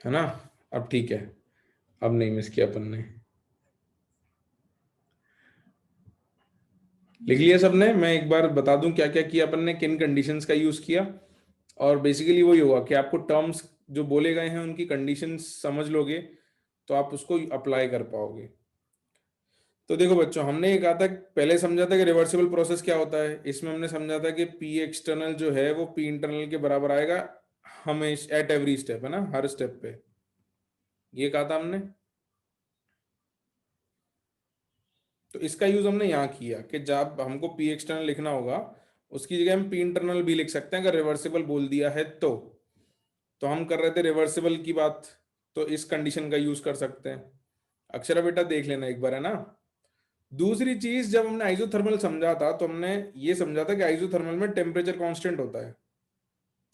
है ना? अब ठीक है, अब नहीं मिस किया अपन ने। लिख लिया सबने? मैं एक बार बता दूं क्या क्या किया अपन ने, किन कंडीशंस का यूज किया। और बेसिकली वही होगा कि आपको टर्म्स जो बोले गए हैं उनकी कंडीशंस समझ लोगे, तो आप उसको अप्लाई कर पाओगे। तो देखो बच्चों, हमने ये कहा था, पहले समझा था कि रिवर्सिबल प्रोसेस क्या होता है। इसमें हमने समझा था कि पी एक्सटर्नल जो है वो पी इंटरनल के बराबर आएगा हमेशा, एट एवरी स्टेप, है ना, हर स्टेप पे। ये कहा था हमने। तो इसका यूज हमने यहाँ किया कि जब हमको पी एक्सटर्नल लिखना होगा, उसकी जगह हम पी इंटरनल भी लिख सकते हैं अगर रिवर्सिबल बोल दिया है तो हम कर रहे थे रिवर्सिबल की बात, तो इस कंडीशन का यूज कर सकते हैं। अक्षरा बेटा देख लेना एक बार, है ना। दूसरी चीज, जब हमने आइसोथर्मल समझा था तो हमने ये समझा था कि आइसोथर्मल में टेम्परेचर कांस्टेंट होता है।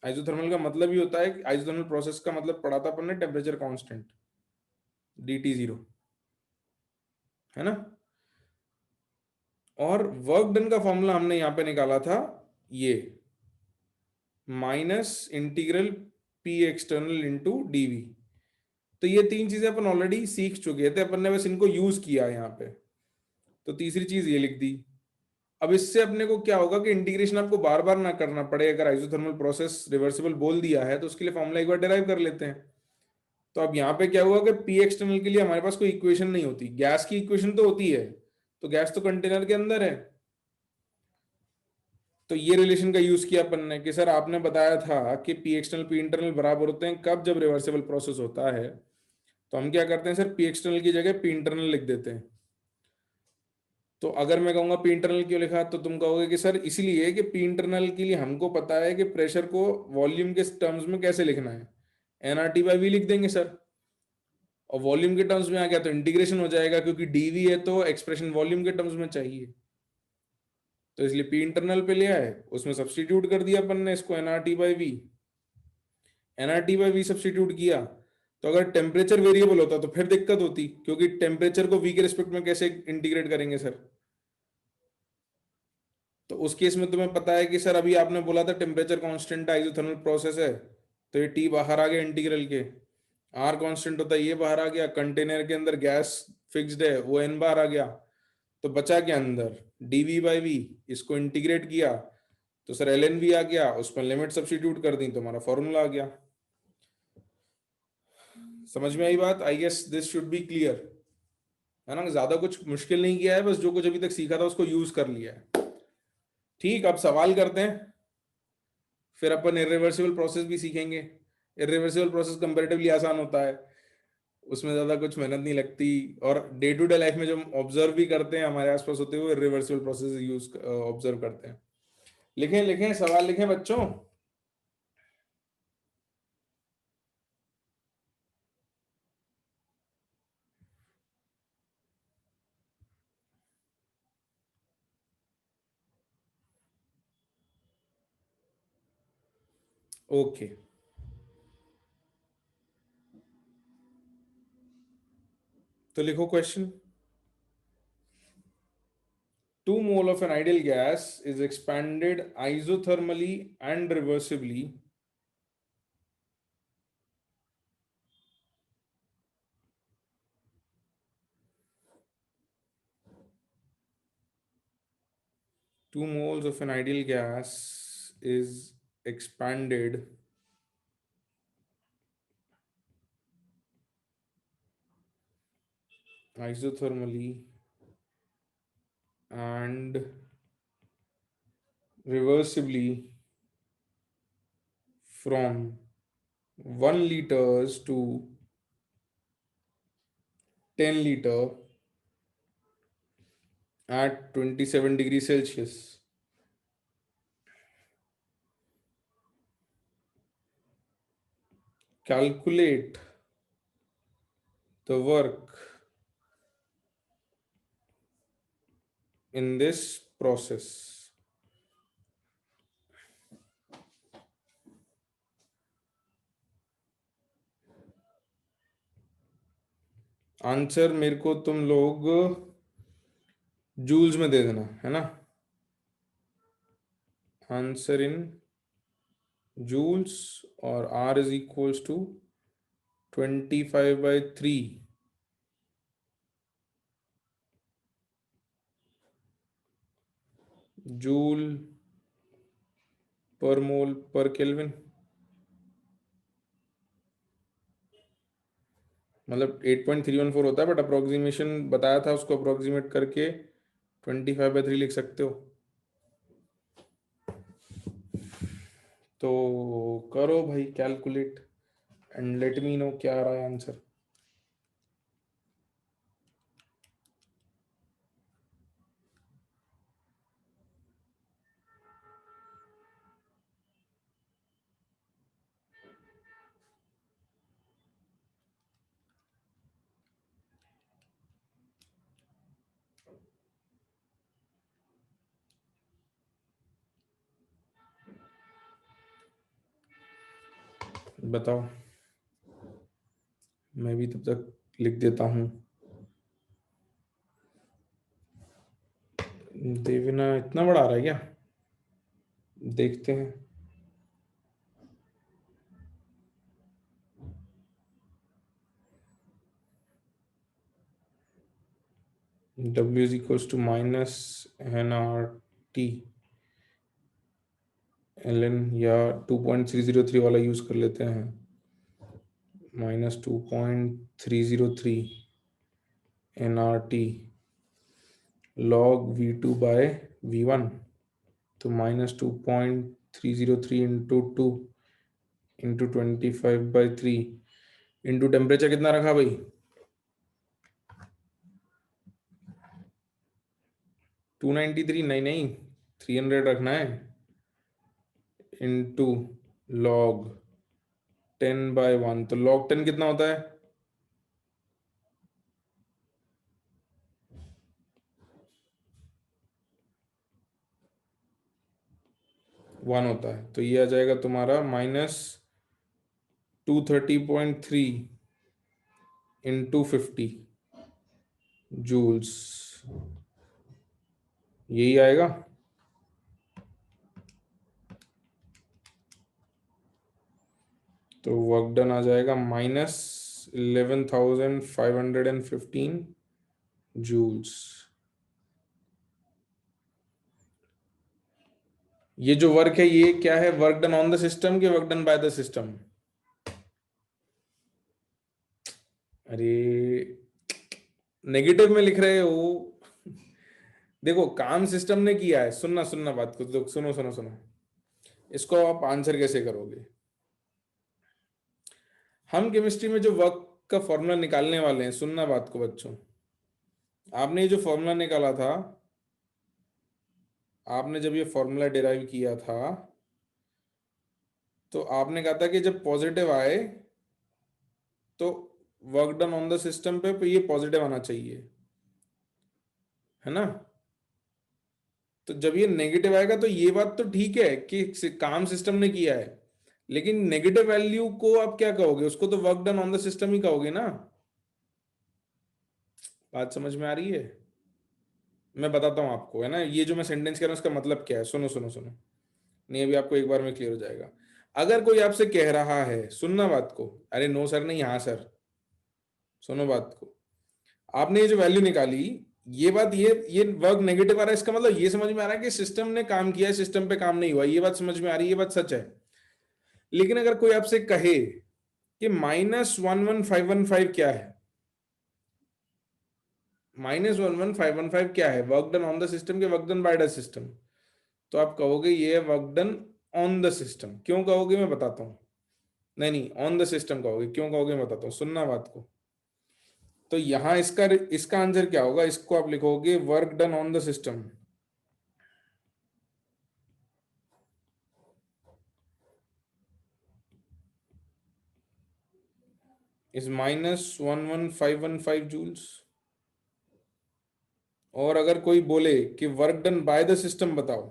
आइसोथर्मल का मतलब ही होता है कि आइसोथर्मल प्रोसेस का मतलब पढ़ा था अपन ने, टेम्परेचर कांस्टेंट, DT0, है ना। और वर्क डन का फॉर्मूला हमने यहाँ पे निकाला था, ये minus integral P external into DV. तो ये तीन चीजें अपन ऑलरेडी सीख चुके थे, अपन ने बस इनको यूज किया यहाँ पे। तो तीसरी चीज ये लिख दी। अब इससे अपने को क्या होगा कि इंटीग्रेशन आपको बार बार ना करना पड़े। अगर आइसोथर्मल प्रोसेस रिवर्सिबल बोल दिया है तो उसके लिए फॉर्मूला एक बार डिराइव कर लेते हैं। तो अब यहाँ पे क्या हुआ कि पी एक्सटर्नल के लिए हमारे पास कोई इक्वेशन नहीं होती, गैस की इक्वेशन तो होती है, तो गैस तो कंटेनर के अंदर है। तो ये रिलेशन का यूज किया अपन ने कि सर आपने बताया था कि पी एक्सटर्नल पी इंटरनल बराबर होते हैं कब, जब रिवर्सिबल प्रोसेस होता है। तो हम क्या करते हैं सर, पी एक्सटर्नल की जगह पी इंटरनल लिख देते हैं। तो अगर मैं कहूंगा पी इंटरनल क्यों लिखा, तो तुम कहोगे कि सर इसलिए कि पी इंटरनल के लिए हमको पता है कि प्रेशर को वॉल्यूम के टर्म्स में कैसे लिखना है, एनआरटी बाई वी लिख देंगे सर। और वॉल्यूम के टर्म्स में आ गया तो इंटीग्रेशन हो जाएगा, क्योंकि डीवी है तो एक्सप्रेशन वॉल्यूम के टर्म्स में चाहिए। तो इसलिए पी इंटरनल पे ले आए, उसमें सब्सटीट्यूट कर दिया अपन ने इसको NRT by V. NRT by V substitute किया, तो अगर टेम्परेचर वेरिएबल होता तो फिर दिक्कत होती, क्योंकि टेम्परेचर को वी के रिस्पेक्ट में कैसे इंटीग्रेट करेंगे सर। तो उस केस में तुम्हें पता है कि सर अभी आपने बोला था टेम्परेचर कांस्टेंट आइसोथर्मल प्रोसेस है, तो ये टी बाहर आ गया इंटीग्रल के, आर कांस्टेंट होता है ये बाहर आ गया, कंटेनर के अंदर गैस फिक्स्ड है वो एन बार आ गया। तो बचा क्या अंदर, डीवी बाई वी। इसको इंटीग्रेट किया तो सर एल एन वी आ गया, उसमें लिमिट सब्स्टिट्यूट कर दी तो हमारा फॉर्मूला आ गया। समझ में आई बात? I guess this should be clear, है ना। ज्यादा कुछ मुश्किल नहीं किया है, बस जो कुछ अभी तक सीखा था उसको यूज कर लिया है। ठीक, अब सवाल करते हैं। फिर अपन इरिवर्सिबल प्रोसेस भी सीखेंगे। इरिवर्सिबल प्रोसेस कंपैरेटिवली आसान होता है, उसमें ज्यादा कुछ मेहनत नहीं लगती। और डे टू डे लाइफ में जो ऑब्जर्व भी करते हैं हमारे आसपास होते हुए, इरिवर्सिबल प्रोसेस यूज ऑब्जर्व करते हैं। लिखें लिखें, सवाल लिखें बच्चों। ओके, तो लिखो question. 2 mole of an ideal gas is expanded isothermally and reversibly. 2 moles of an ideal gas is expanded isothermally and reversibly from 1 liters to 10 liter at 27 degrees Celsius. Calculate the work in this process. Answer मेरे को तुम लोग joules में दे देना, है ना? Answer in joules, और R is equals to 25/3 joule per mole पर केल्विन। मतलब 8.314 होता है, बट अप्रोक्सीमेशन बताया था, उसको अप्रोक्सीमेट करके 25/3 लिख सकते हो। तो करो भाई calculate and let me know क्या आ रहा है आंसर। बताओ, मैं भी तब तक लिख देता हूँ। देवना इतना बड़ा आ रहा है क्या? देखते हैं। W is equals to minus NRT ln, या 2.303 वाला यूज कर लेते हैं। -2.303 NRT log V2 by V1, तो -2.303 इंटू 2 इंटू 25/3 इंटू टेम्परेचर कितना रखा भाई? 293? नहीं नहीं, 300 रखना है, इंटू log 10/1, तो log 10 कितना होता है? 1 होता है, तो ये आ जाएगा तुम्हारा -230.3 इंटू 50 जूल्स, यही आएगा। तो वर्क डन आ जाएगा -11,515 जूल्स। ये जो वर्क है ये क्या है? Work done on the system के work done by the system? अरे नेगेटिव में लिख रहे हो। देखो, काम सिस्टम ने किया है। सुनना सुनना बात को, तो सुनो सुनो सुनो, इसको आप आंसर कैसे करोगे? हम केमिस्ट्री में जो वर्क का फॉर्मूला निकालने वाले हैं, सुनना बात को बच्चों, आपने ये जो फॉर्मूला निकाला था, आपने जब ये फॉर्मूला डिराइव किया था, तो आपने कहा था कि जब पॉजिटिव आए तो work done on the system पे ये पॉजिटिव आना चाहिए, है ना? तो जब ये नेगेटिव आएगा तो ये बात तो ठीक है कि काम सिस्टम ने किया है, लेकिन नेगेटिव वैल्यू को आप क्या कहोगे? उसको तो work done on the system ही कहोगे ना। बात समझ में आ रही है? मैं बताता हूँ आपको, है ना, ये जो मैं सेंटेंस कह रहा हूँ उसका मतलब क्या है। सुनो सुनो सुनो, नहीं अभी आपको एक बार में क्लियर हो जाएगा। अगर कोई आपसे कह रहा है, सुनना बात को, अरे नो सर नहीं, हाँ सर, सुनो बात को, आपने ये जो वैल्यू निकाली, ये बात, ये वर्क नेगेटिव आ रहा है, इसका मतलब ये समझ में आ रहा है कि सिस्टम ने काम किया है, सिस्टम पे काम नहीं हुआ, ये बात समझ में आ रही है, ये बात सच है। लेकिन अगर कोई आपसे कहे कि -11,515 क्या है, -11,515 क्या है, work done on the system के work done by the system, तो आप कहोगे ये है work done on the system. क्यों कहोगे मैं बताता हूं। नहीं नहीं, ऑन द सिस्टम कहोगे। क्यों कहोगे मैं बताता हूँ, सुनना बात को। तो यहां इसका इसका आंसर क्या होगा? इसको आप लिखोगे work done on the system is -11515 joules. और अगर कोई बोले कि work done by the system बताओ,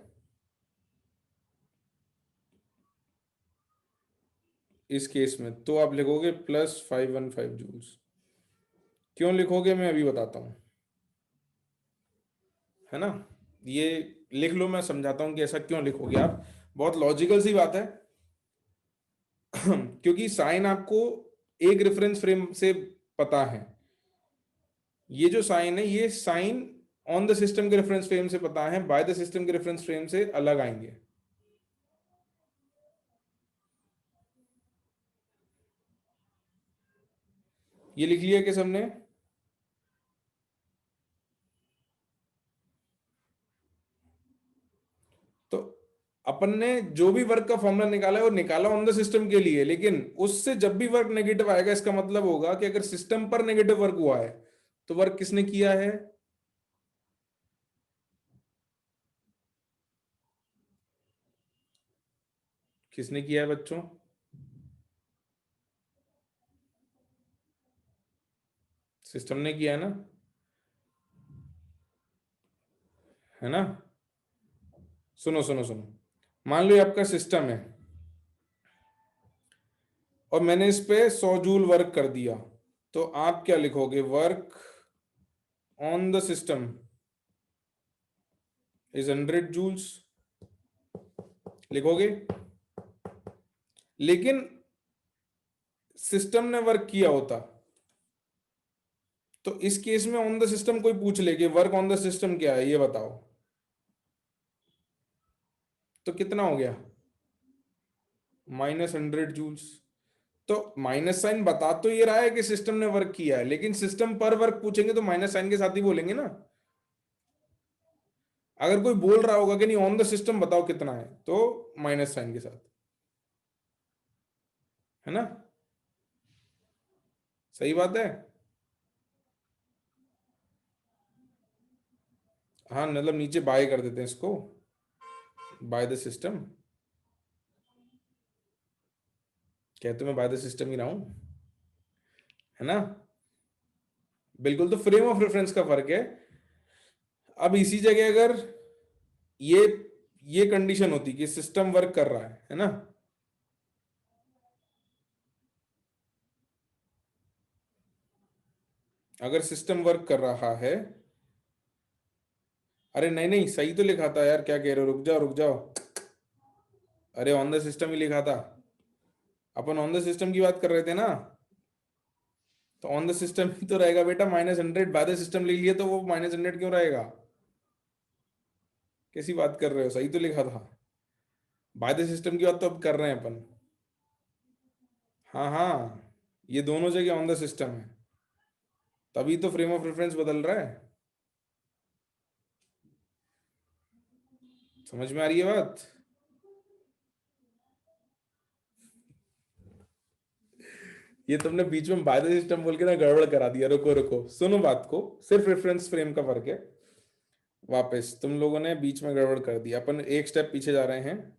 इस केस में तो आप लिखोगे +515 जूल्स। क्यों लिखोगे मैं अभी बताता हूं, है ना। ये लिख लो, मैं समझाता हूं कि ऐसा क्यों लिखोगे आप। बहुत लॉजिकल सी बात है। क्योंकि साइन आपको एक रेफरेंस फ्रेम से पता है। ये जो साइन है, ये साइन ऑन द सिस्टम के रेफरेंस फ्रेम से पता है, बाय द सिस्टम के रेफरेंस फ्रेम से अलग आएंगे। ये लिख लिया कि सबने? तो अपन ने जो भी वर्क का फॉर्मूला निकाला है वो निकाला ऑन द सिस्टम के लिए, लेकिन उससे जब भी वर्क नेगेटिव आएगा, इसका मतलब होगा कि अगर सिस्टम पर नेगेटिव वर्क हुआ है तो वर्क किसने किया है? किसने किया है बच्चों? सिस्टम ने किया है ना, है ना। सुनो सुनो सुनो, मान लो ये आपका सिस्टम है और मैंने इस पे 100 जूल वर्क कर दिया, तो आप क्या लिखोगे? Work on the system is 100 joules, लिखोगे। लेकिन सिस्टम ने वर्क किया होता, तो इस केस में ऑन द सिस्टम कोई पूछ ले कि वर्क ऑन द सिस्टम क्या है, ये बताओ, तो कितना हो गया? -100 जूल्स। तो माइनस साइन बता तो ये रहा है कि सिस्टम ने वर्क किया है, लेकिन सिस्टम पर वर्क पूछेंगे तो माइनस साइन के साथ ही बोलेंगे ना। अगर कोई बोल रहा होगा कि नहीं ऑन द सिस्टम बताओ कितना है, तो माइनस साइन के साथ, है ना। सही बात है। हाँ, मतलब नीचे बाय कर देते हैं इसको, बाय द सिस्टम। कहते मैं बाय द सिस्टम ही रहा हूं, है ना। बिल्कुल, तो फ्रेम ऑफ रेफरेंस का फर्क है। अब इसी जगह अगर ये ये कंडीशन होती कि सिस्टम वर्क कर रहा है ना। अगर सिस्टम वर्क कर रहा है, अरे नहीं नहीं, सही तो लिखा था यार, क्या कह रहे हो, रुक जाओ रुक जाओ। अरे ऑन द सिस्टम ही लिखा था, अपन ऑन द सिस्टम की बात कर रहे थे ना। तो ऑन द सिस्टम ही तो रहेगा बेटा, -100। बाय द सिस्टम लिख लिया तो वो -100 क्यों रहेगा? कैसी बात कर रहे हो, सही तो लिखा था। बाय द सिस्टम की बात तो अब कर रहे हैं अपन। हाँ हाँ, ये दोनों जगह ऑन द सिस्टम है, तभी तो फ्रेम ऑफ रेफरेंस बदल रहा है। समझ में आ रही है बात? ये तुमने बीच में बाय द सिस्टम बोल के ना गड़बड़ करा दिया। रुको रुको, सुनो बात को, सिर्फ रेफरेंस फ्रेम का फर्क है। वापस तुम लोगों ने बीच में गड़बड़ कर दिया, अपन एक स्टेप पीछे जा रहे हैं।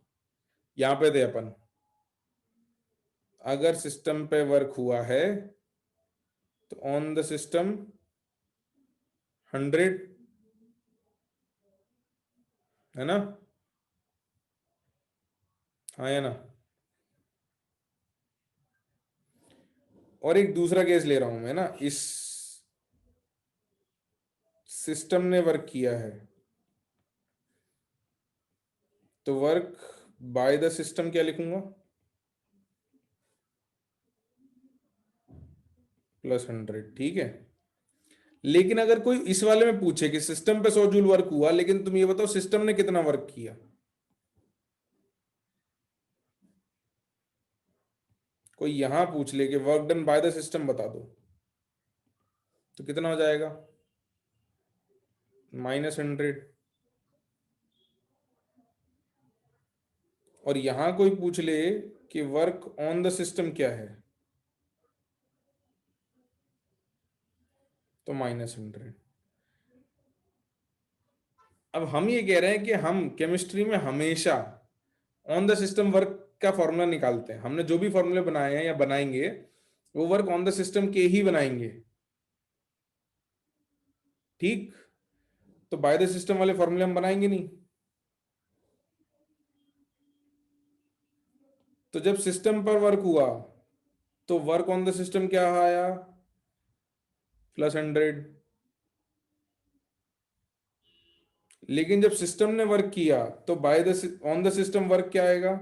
यहाँ पे थे अपन, अगर सिस्टम पे वर्क हुआ है तो ऑन द सिस्टम 100, है ना। हाँ या ना। और एक दूसरा केस ले रहा हूं मैं ना, इस सिस्टम ने वर्क किया है, तो वर्क बाय द सिस्टम क्या लिखूंगा? +100, ठीक है। लेकिन अगर कोई इस वाले में पूछे कि सिस्टम पे 100 जूल वर्क हुआ, लेकिन तुम ये बताओ सिस्टम ने कितना वर्क किया, कोई यहां पूछ ले कि work done by the system बता दो, तो कितना हो जाएगा? -100। और यहां कोई पूछ ले कि वर्क ऑन द सिस्टम क्या है, तो -100। अब हम ये कह रहे हैं कि हम केमिस्ट्री में हमेशा ऑन द सिस्टम वर्क का फॉर्मूला निकालते हैं। हमने जो भी फॉर्मूले बनाए हैं या बनाएंगे वो वर्क ऑन द सिस्टम के ही बनाएंगे, ठीक। तो बाय द सिस्टम वाले फॉर्मूले हम बनाएंगे नहीं। तो जब सिस्टम पर वर्क हुआ तो वर्क ऑन द सिस्टम क्या आया, +100। लेकिन जब सिस्टम ने वर्क किया तो by the on the system work क्या आएगा,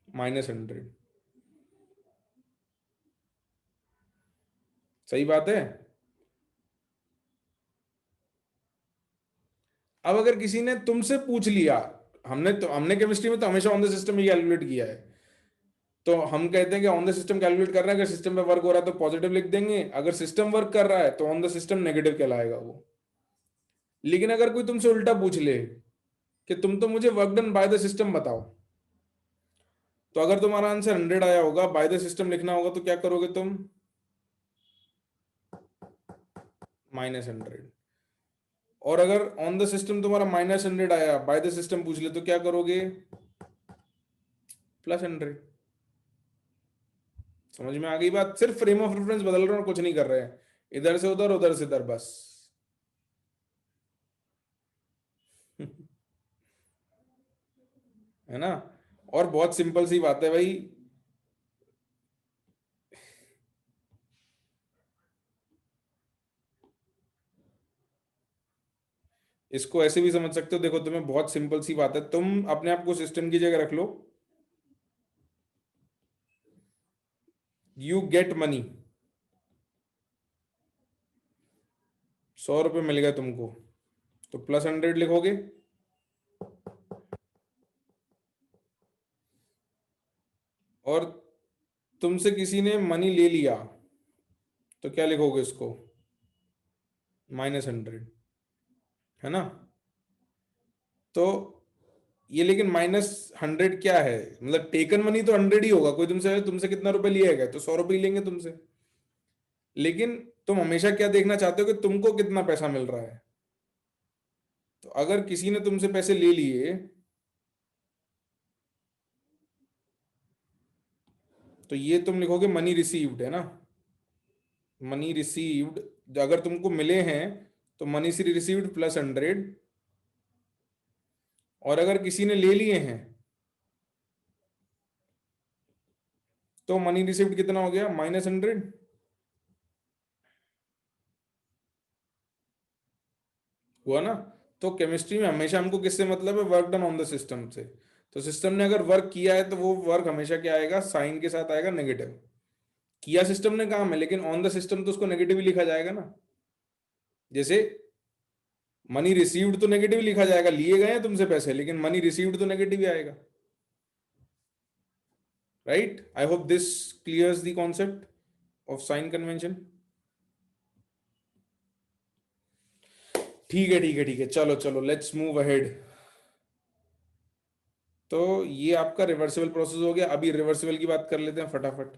-100। सही बात है। अब अगर किसी ने तुमसे पूछ लिया, हमने केमिस्ट्री में तो हमेशा on the system he calculate किया है, तो हम कहते हैं कि ऑन द सिस्टम कैलकुलेट कर रहे हैं, अगर सिस्टम पे वर्क हो रहा है तो पॉजिटिव लिख देंगे, अगर सिस्टम वर्क कर रहा है तो ऑन द सिस्टम नेगेटिव कहलाएगा वो। लेकिन अगर कोई तुमसे उल्टा पूछ ले कि तुम तो मुझे work done by the system बताओ, तो अगर तुम्हारा आंसर 100 आया होगा, बाय द सिस्टम लिखना होगा, तो क्या करोगे तुम, -100। और अगर ऑन द सिस्टम तुम्हारा -100 आया, बाय द सिस्टम पूछ ले तो क्या करोगे, +100। समझ में आ गई बात। सिर्फ फ्रेम ऑफ रेफरेंस बदल रहे हैं और कुछ नहीं कर रहे हैं, इधर से उधर से इधर, बस। है ना। और बहुत सिंपल सी बात है भाई। इसको ऐसे भी समझ सकते हो, देखो तुम्हें बहुत सिंपल सी बात है, तुम अपने आप को सिस्टम की जगह रख लो। यू गेट मनी, 100 रुपये मिल गए तुमको, तो +100 लिखोगे। और तुमसे किसी ने मनी ले लिया तो क्या लिखोगे इसको, -100। है ना। तो ये लेकिन -100 क्या है, मतलब टेकन मनी तो 100 ही होगा। कोई तुमसे तुमसे कितना रुपए लिया गया तो 100 रुपये ही लेंगे तुमसे। लेकिन तुम हमेशा क्या देखना चाहते हो कि तुमको कितना पैसा मिल रहा है। तो अगर किसी ने तुमसे पैसे ले लिए तो ये तुम लिखोगे मनी रिसीव्ड, है ना। मनी रिसीव्ड अगर तुमको मिले हैं तो मनी से रिसीव्ड +100। और अगर किसी ने ले लिए हैं तो मनी रिसीव्ड कितना हो गया, -100। हुआ ना। तो केमिस्ट्री में हमेशा हमको किससे मतलब है, work done on the system से। तो सिस्टम ने अगर वर्क किया है तो वो वर्क हमेशा क्या आएगा, साइन के साथ आएगा, नेगेटिव। किया सिस्टम ने काम है, लेकिन ऑन द सिस्टम तो उसको नेगेटिव ही लिखा जाएगा ना। जैसे मनी रिसीव्ड तो नेगेटिव लिखा जाएगा, लिए गए हैं तुमसे पैसे, लेकिन मनी रिसीव्ड तो नेगेटिव ही आएगा। Right, I hope this clears the concept of sine convention. ठीक है ठीक है ठीक है, चलो चलो लेट्स मूव अहेड। तो ये आपका रिवर्सिबल प्रोसेस हो गया। अभी रिवर्सिबल की बात कर लेते हैं फटाफट।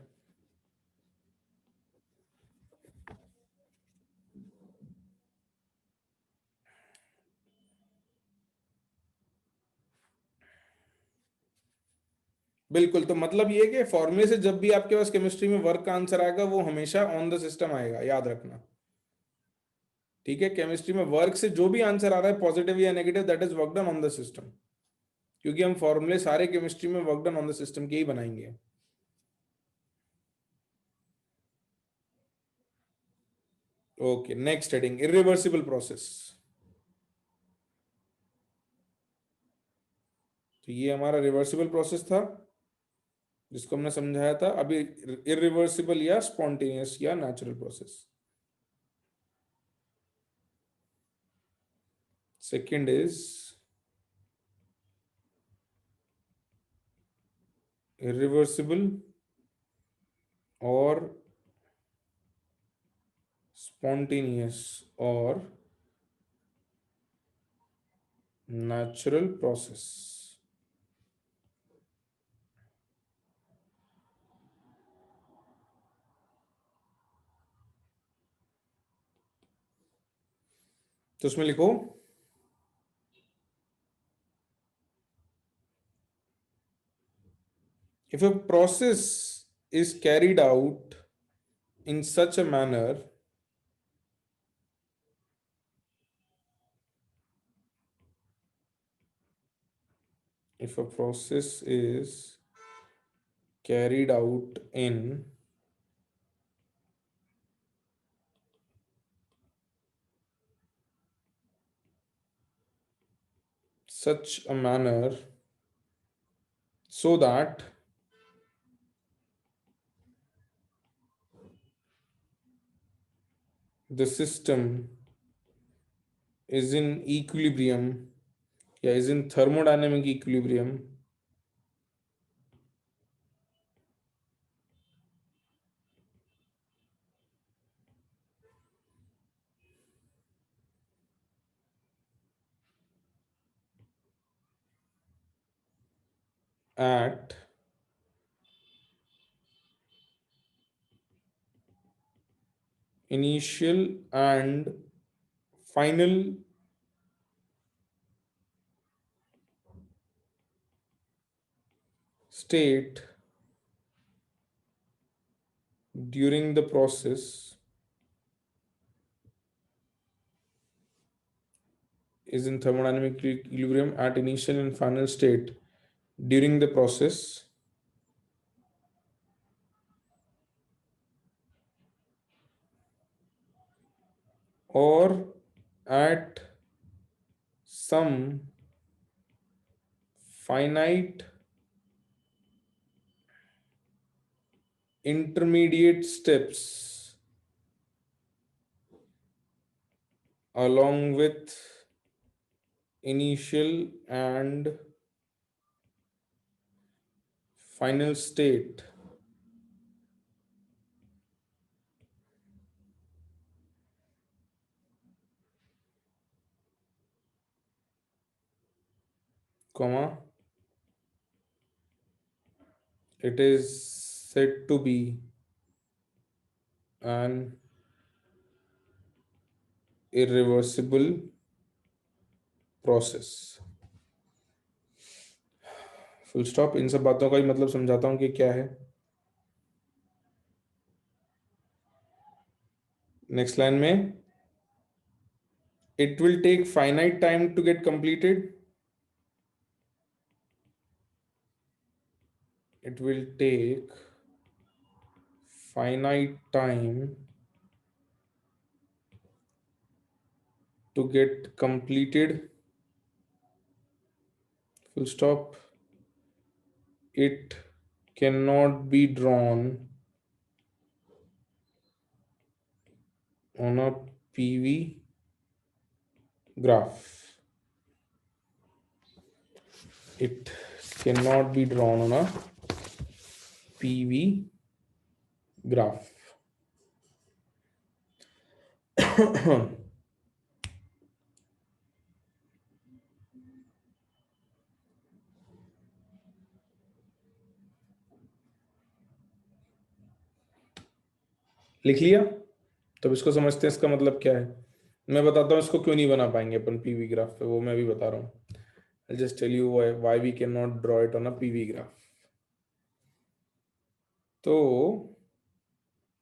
बिल्कुल, तो मतलब ये है कि फॉर्मूले से जब भी आपके पास केमिस्ट्री में वर्क का आंसर आएगा वो हमेशा ऑन द सिस्टम आएगा, याद रखना। ठीक है, केमिस्ट्री में वर्क से जो भी आंसर आ रहा है पॉजिटिव या negative, that is work done on the system. क्योंकि हम फॉर्मूले सारे केमिस्ट्री में work done on the system के ही बनाएंगे। Okay, next heading, irreversible process. तो ये हमारा रिवर्सिबल प्रोसेस था जिसको हमने समझाया था। अभी इरिवर्सिबल या स्पॉन्टेनियस या natural process. Second is irreversible और spontaneous और natural process। तो उसमें लिखो if a process is carried out in such a manner if a process is carried out in such a manner so that the system is in equilibrium, yeah, is in thermodynamic equilibrium at initial and final state during the process is in thermodynamic equilibrium at initial and final state during the process or at some finite intermediate steps along with initial and final state comma it is said to be an irreversible process। Full stop. इन सब बातों का ही मतलब समझाता हूँ कि क्या है। नेक्स्ट लाइन में it will take finite time to get completed, it will take finite time to get completed, full stop, it cannot be drawn on a PV graph, it cannot be drawn on a PV graph। लिख लिया? तब इसको समझते हैं इसका मतलब क्या है। मैं बताता हूँ इसको क्यों नहीं बना पाएंगे अपन पीवी ग्राफ पे, वो मैं भी बता रहा हूँ। I'll just tell you why we cannot draw it on a PV graph। तो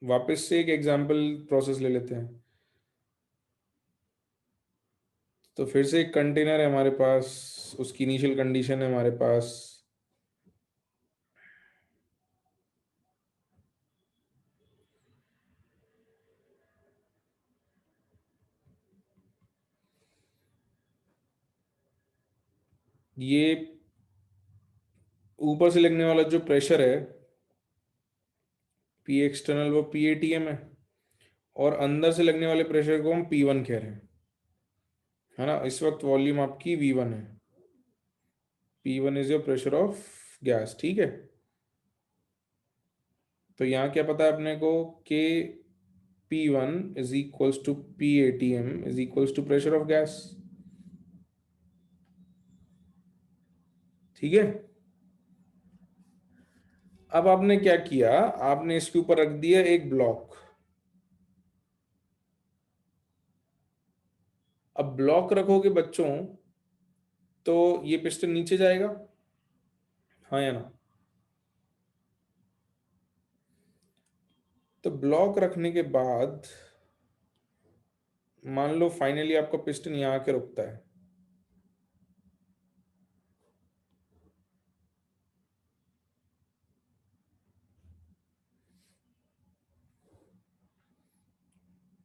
वापस से एक एग्जांपल प्रोसेस ले लेते हैं। तो फिर से एक कंटेनर है हमारे पास, उसकी इनिशियल कंडीशन है हमारे पास, ये ऊपर से लगने वाला जो प्रेशर है पी एक्सटर्नल वो पी एटीएम है, और अंदर से लगने वाले प्रेशर को हम P1 कह रहे हैं, है ना। इस वक्त वॉल्यूम आपकी V1 है, P1 is your pressure of gas, ठीक है। तो यहाँ क्या पता है अपने को कि P1 is equals to PATM is equals to pressure of gas, ठीक है। अब आपने क्या किया, आपने इसके ऊपर रख दिया 1 ब्लॉक, अब ब्लॉक रखोगे बच्चों तो ये पिस्टन नीचे जाएगा, हाँ या ना? तो ब्लॉक रखने के बाद मान लो फाइनली आपका पिस्टन यहाँ आके रुकता है,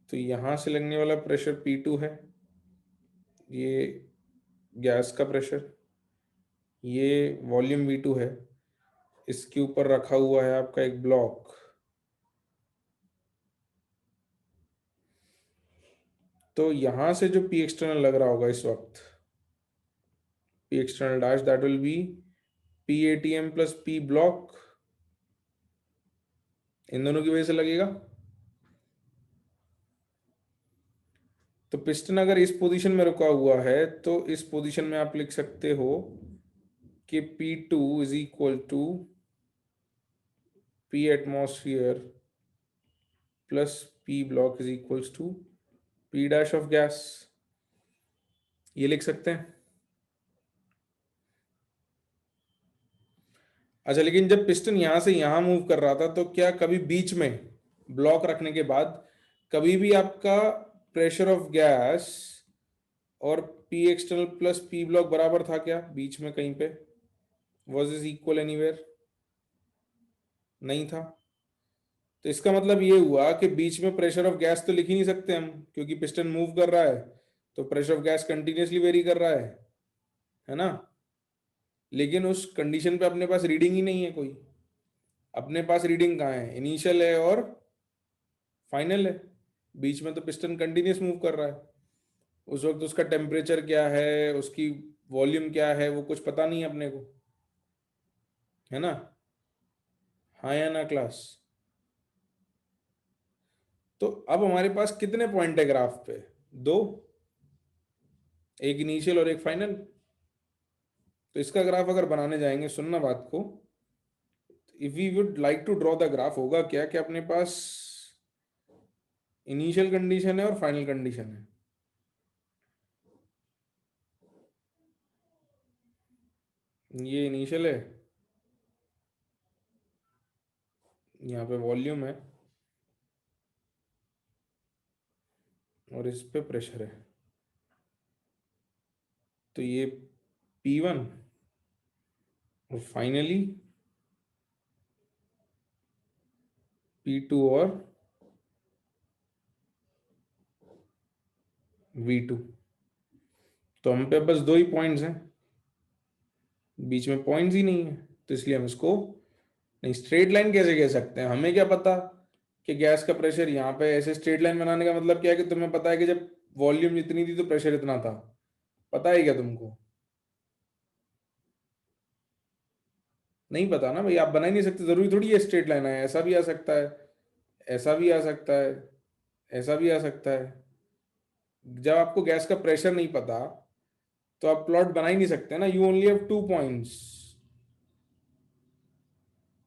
तो यहां से लगने वाला प्रेशर P2 है, ये गैस का प्रेशर, ये वॉल्यूम V2 है, इसके ऊपर रखा हुआ है आपका एक ब्लॉक। तो यहां से जो P एक्सटर्नल लग रहा होगा इस वक्त, P external dash, that will be P ATM plus P block, इन दोनों की वजह से लगेगा। तो पिस्टन अगर इस पोजीशन में रुका हुआ है तो इस पोजीशन में आप लिख सकते हो कि P2 is equal to P atmosphere plus P block is equals to P dash of gas, ये लिख सकते हैं। अच्छा, लेकिन जब पिस्टन यहां से यहां मूव कर रहा था तो क्या कभी बीच में ब्लॉक रखने के बाद कभी भी आपका प्रेशर ऑफ गैस और P external plus P block बराबर था क्या बीच में कहीं पे? Was is equal anywhere? नहीं था। तो इसका मतलब ये हुआ कि बीच में प्रेशर ऑफ गैस तो लिख ही नहीं सकते हम, क्योंकि पिस्टन मूव कर रहा है तो pressure of gas continuously very कर रहा है ना? लेकिन उस कंडीशन पे अपने पास रीडिंग ही नहीं है कोई। अपने पास रीडिंग कहाँ है? इनिशियल है और फाइनल है। बीच में तो पिस्टन कंटिन्यूस मूव कर रहा है, उस वक्त उसका टेम्परेचर क्या है, उसकी वॉल्यूम क्या है, वो कुछ पता नहीं है अपने को, है ना? हाँ या ना क्लास? तो अब हमारे पास कितने पॉइंट है ग्राफ पे? दो, एक इनिशियल और एक फाइनल। तो इसका ग्राफ अगर बनाने जाएंगे, सुनना बात को, if we would like to draw the graph, होगा क्या कि अपने पास इनिशियल कंडीशन है और फाइनल कंडीशन है। ये इनिशियल है, यहाँ पे वॉल्यूम है और इस पे प्रेशर है। तो ये P1 और फाइनली P2 और V2। तो हम पे बस दो ही पॉइंट्स हैं, बीच में पॉइंट्स ही नहीं है, तो इसलिए हम इसको नहीं, स्ट्रेट लाइन कैसे कह सकते हैं? हमें क्या पता कि गैस का प्रेशर यहाँ पे, ऐसे स्ट्रेट लाइन बनाने का मतलब क्या है कि तुम्हें पता है कि जब वॉल्यूम इतनी थी तो प्रेशर इतना था, पता है क्या तुमको? नहीं पता ना भाई, आप बना ही नहीं सकते, जरूरी थोड़ी है स्ट्रेट लाइन है, ऐसा भी आ सकता है, ऐसा भी आ सकता है, ऐसा भी आ सकता है। जब आपको गैस का प्रेशर नहीं पता तो आप प्लॉट बना ही नहीं सकते ना, you only have two points,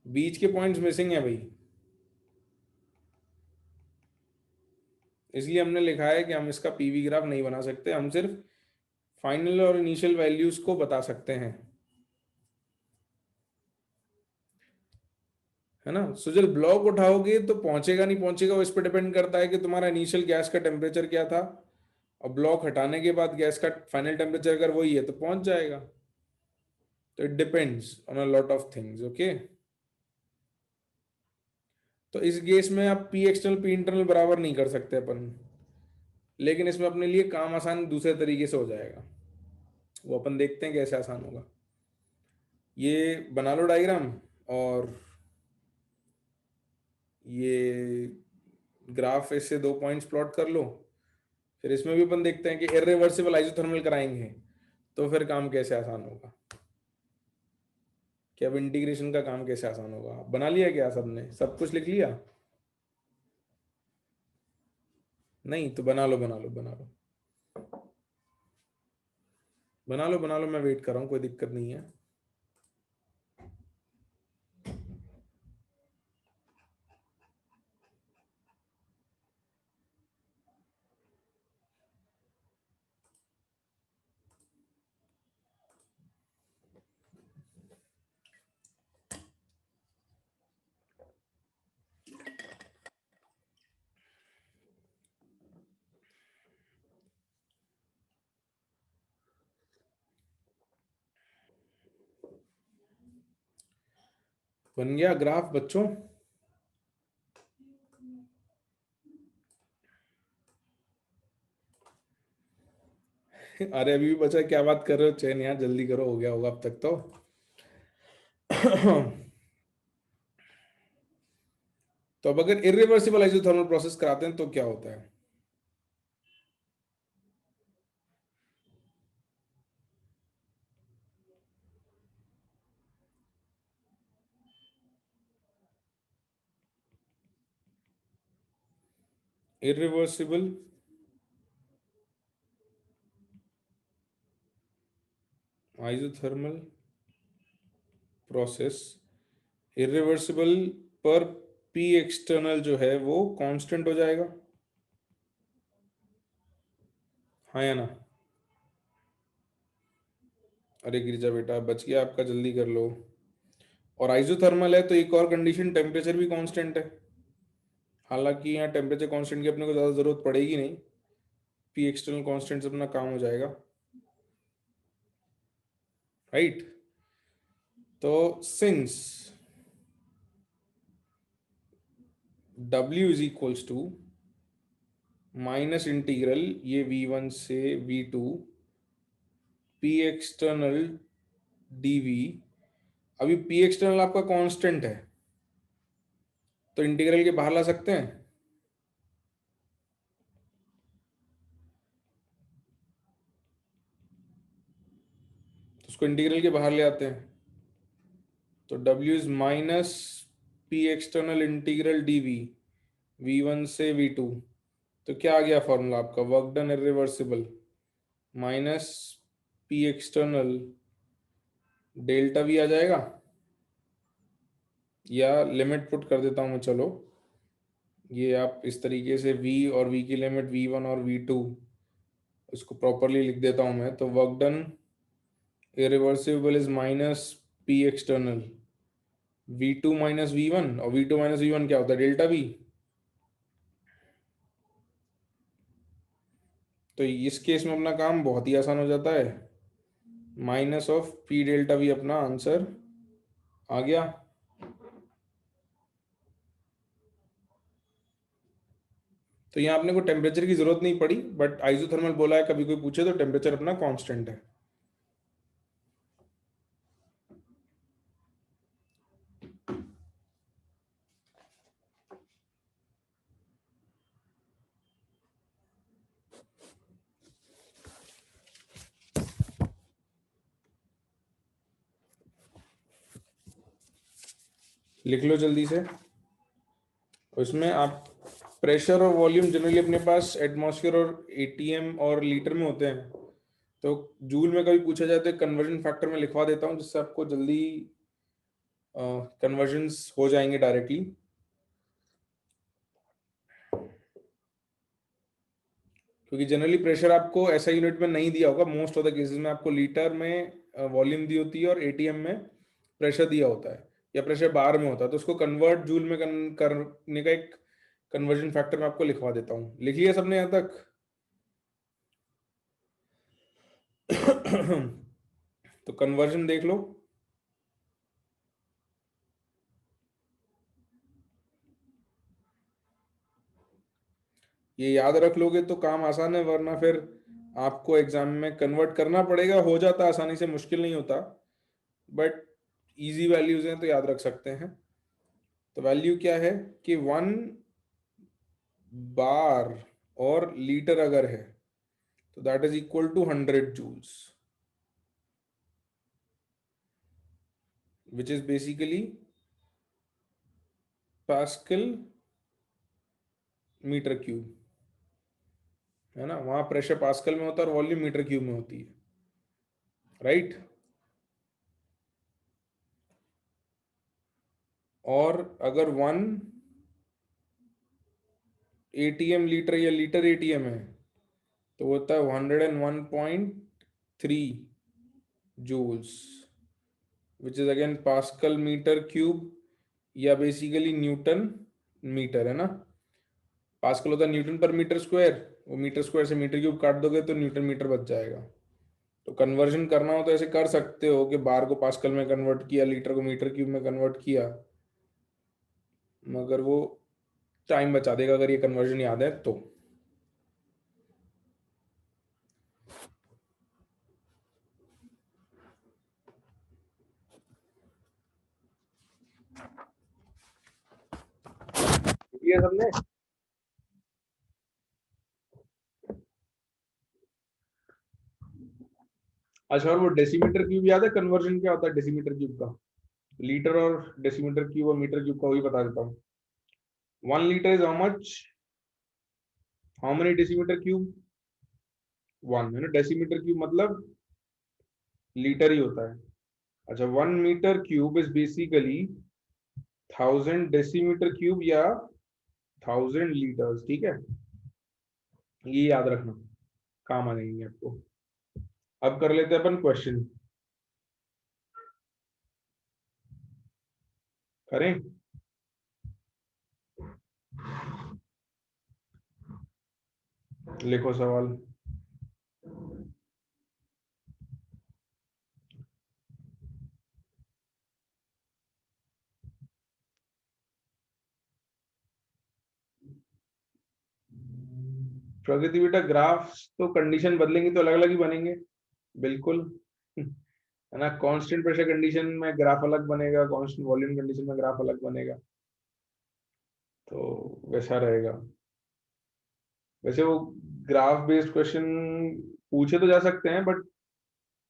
बीच के पॉइंट्स मिसिंग है भाई। इसलिए हमने लिखा है कि हम इसका पीवी ग्राफ नहीं बना सकते, हम सिर्फ फाइनल और इनिशियल वैल्यूज को बता सकते हैं, है ना? सो जब ब्लॉक उठाओगे तो पहुंचेगा नहीं पहुंचेगा वो इस पर डिपेंड करता है कि तुम्हारा इनिशियल गैस का टेम्परेचर क्या था, और ब्लॉक हटाने के बाद गैस का फाइनल टेम्परेचर अगर वही है तो पहुंच जाएगा। तो it depends on a lot of things, okay. तो इस केस में आप पी एक्सटर्नल पी इंटरनल बराबर नहीं कर सकते अपन, लेकिन इसमें अपने लिए काम आसान दूसरे तरीके से हो जाएगा, वो अपन देखते हैं कैसे आसान होगा। ये बना लो डायग्राम, और ये ग्राफ इससे दो पॉइंट्स प्लॉट कर लो, फिर इसमें भी अपन देखते हैं कि इरिवर्सिबल आइसोथर्मल कराएंगे तो फिर काम कैसे आसान होगा, कि अब इंटीग्रेशन का काम कैसे आसान होगा। बना लिया क्या सबने? सब कुछ लिख लिया? नहीं तो बना लो बना लो बना लो बना लो बना लो, मैं वेट कर रहा हूँ, कोई दिक्कत नहीं है। बन गया ग्राफ बच्चों? अरे अभी भी बचा, क्या बात कर रहे हो चैन यार, जल्दी करो, हो गया होगा अब तक तो। तो अब अगर इरिवर्सिबल आइसोथर्मल प्रोसेस कराते हैं तो क्या होता है? इरिवर्सिबल आइसोथर्मल प्रोसेस, इरिवर्सिबल पर पी एक्सटर्नल जो है वो कांस्टेंट हो जाएगा, हाँ या ना? अरे गिरिजा बेटा बच गया आपका, जल्दी कर लो। और आइसोथर्मल है तो एक और कंडीशन, टेम्परेचर भी कांस्टेंट है। हालांकि यहाँ टेम्परेचर कांस्टेंट की अपने को ज़्यादा ज़रूरत पड़ेगी नहीं, पी एक्सटर्नल कांस्टेंट से अपना काम हो जाएगा, राइट? तो since W is equals to minus integral ये V1 से V2 पी एक्सटर्नल dV, अभी पी एक्सटर्नल आपका कांस्टेंट है तो इंटीग्रल के बाहर ला सकते हैं, तो उसको इंटीग्रल के बाहर ले आते हैं। तो W is minus P external integral dV V1 से V2, तो क्या आ गया फॉर्मूला आपका, work done irreversible minus P external delta V आ जाएगा, या लिमिट पुट कर देता हूं मैं, चलो ये आप इस तरीके से V और V की लिमिट V1 और V2 इसको प्रॉपरली लिख देता हूं मैं, तो work done irreversible is minus P external V2 minus V1, और V2 माइनस V1 क्या होता है, डेल्टा V। तो इस केस में अपना काम बहुत ही आसान हो जाता है, minus of P delta V अपना आंसर आ गया। तो यहाँ अपने को टेम्परेचर की जरूरत नहीं पड़ी, बट आइसोथर्मल बोला है, कभी कोई पूछे तो टेम्परेचर अपना कांस्टेंट है। लिख लो जल्दी से। उसमें आप प्रेशर और वॉल्यूम जनरली अपने पास एटमॉस्फेयर और एटीएम और लीटर में होते हैं, तो जूल में कभी पूछा जाए तो कन्वर्जन फैक्टर में लिखवा देता हूँ, जिससे आपको जल्दी कन्वर्जन्स हो जाएंगे डायरेक्टली। क्योंकि जनरली प्रेशर आपको ऐसा यूनिट में नहीं दिया होगा, मोस्ट ऑफ द केसेस में आपको लीटर में वॉल्यूम दी होती है और एटीएम में प्रेशर दिया होता है, या प्रेशर बार में होता है, तो उसको कन्वर्ट जूल में करने का एक कन्वर्जन फैक्टर मैं आपको लिखवा देता हूँ। लिख लिया सबने यहाँ तक? तो कन्वर्जन देख लो, ये याद रख लोगे तो काम आसान है, वरना फिर आपको एग्जाम में कन्वर्ट करना पड़ेगा। हो जाता आसानी से, मुश्किल नहीं होता, बट इजी वैल्यूज हैं तो याद रख सकते हैं। तो वैल्यू क्या है कि 1 बार और लीटर अगर है तो that is equal to 100 joules, which is basically pascal metre cube, है ना? वहां प्रेशर पास्कल में होता है और वॉल्यूम मीटर क्यूब में होती है, राइट? और अगर 1 ATM लीटर या लीटर एटीएम है तो वो होता है 101.3 joules, which is again pascal metre cube, या बेसिकली न्यूटन मीटर, है ना? पास्कल होता है न्यूटन पर मीटर स्क्वायर, वो मीटर स्क्वायर से मीटर क्यूब काट दोगे तो न्यूटन मीटर बच जाएगा। तो कन्वर्जन करना हो तो ऐसे कर सकते हो कि बार को पास्कल में कन्वर्ट किया, लीटर को मीटर क्यूब में कन्वर्ट किया, मगर वो टाइम बचा देगा अगर ये कन्वर्जन याद है तो। ये सबने अच्छा, और वो डेसीमीटर क्यूब याद है कन्वर्जन क्या होता है डेसीमीटर क्यूब का? लीटर और डेसीमीटर क्यूब और मीटर क्यूब का वही बता देता हूँ। 1 litre is how much, how many decimetre cube? 1 है ना, डेसीमीटर क्यूब मतलब लीटर ही होता है। अच्छा, 1 metre cube is basically 1000 decimetre cube या 1000 लीटर्स, ठीक है, ये याद रखना, काम आ जाएंगे आपको। अब कर लेते हैं अपन क्वेश्चन, करें? लिखो सवाल। प्रगति बेटा, ग्राफ तो कंडीशन बदलेंगे तो अलग अलग ही बनेंगे, बिल्कुल। है ना, कांस्टेंट प्रेशर कंडीशन में ग्राफ अलग बनेगा, कांस्टेंट वॉल्यूम कंडीशन में ग्राफ अलग बनेगा, तो वैसा रहेगा। वैसे वो ग्राफ बेस्ड क्वेश्चन पूछे तो जा सकते हैं, बट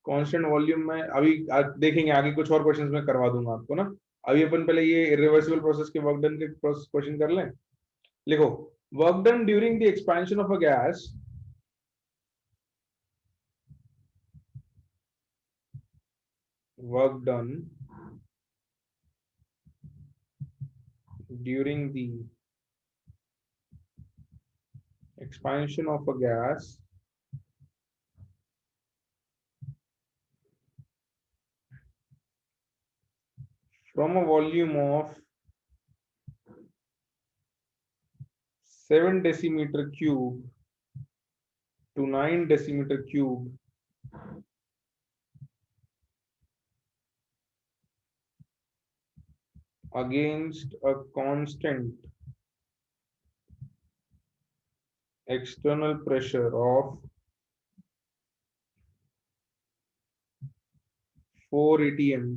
कांस्टेंट वॉल्यूम में अभी देखेंगे आगे, कुछ और क्वेश्चंस में करवा दूंगा आपको ना। अभी अपन पहले ये इरिवर्सिबल प्रोसेस के वर्क डन के क्वेश्चन कर लें। लिखो, work done during the expansion of a gas, work done during the expansion of a gas from a volume of 7 decimeter cube to 9 decimeter cube against a constant external pressure of 4 atm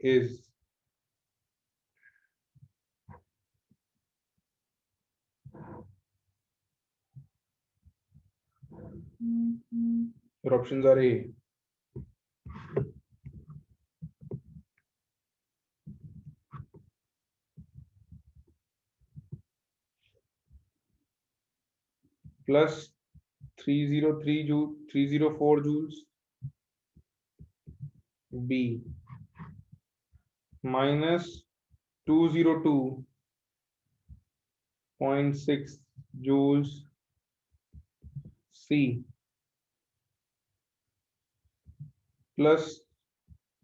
is, your options are A, plus 303 joule, 304 joules, B, minus 202.6 joules, C, plus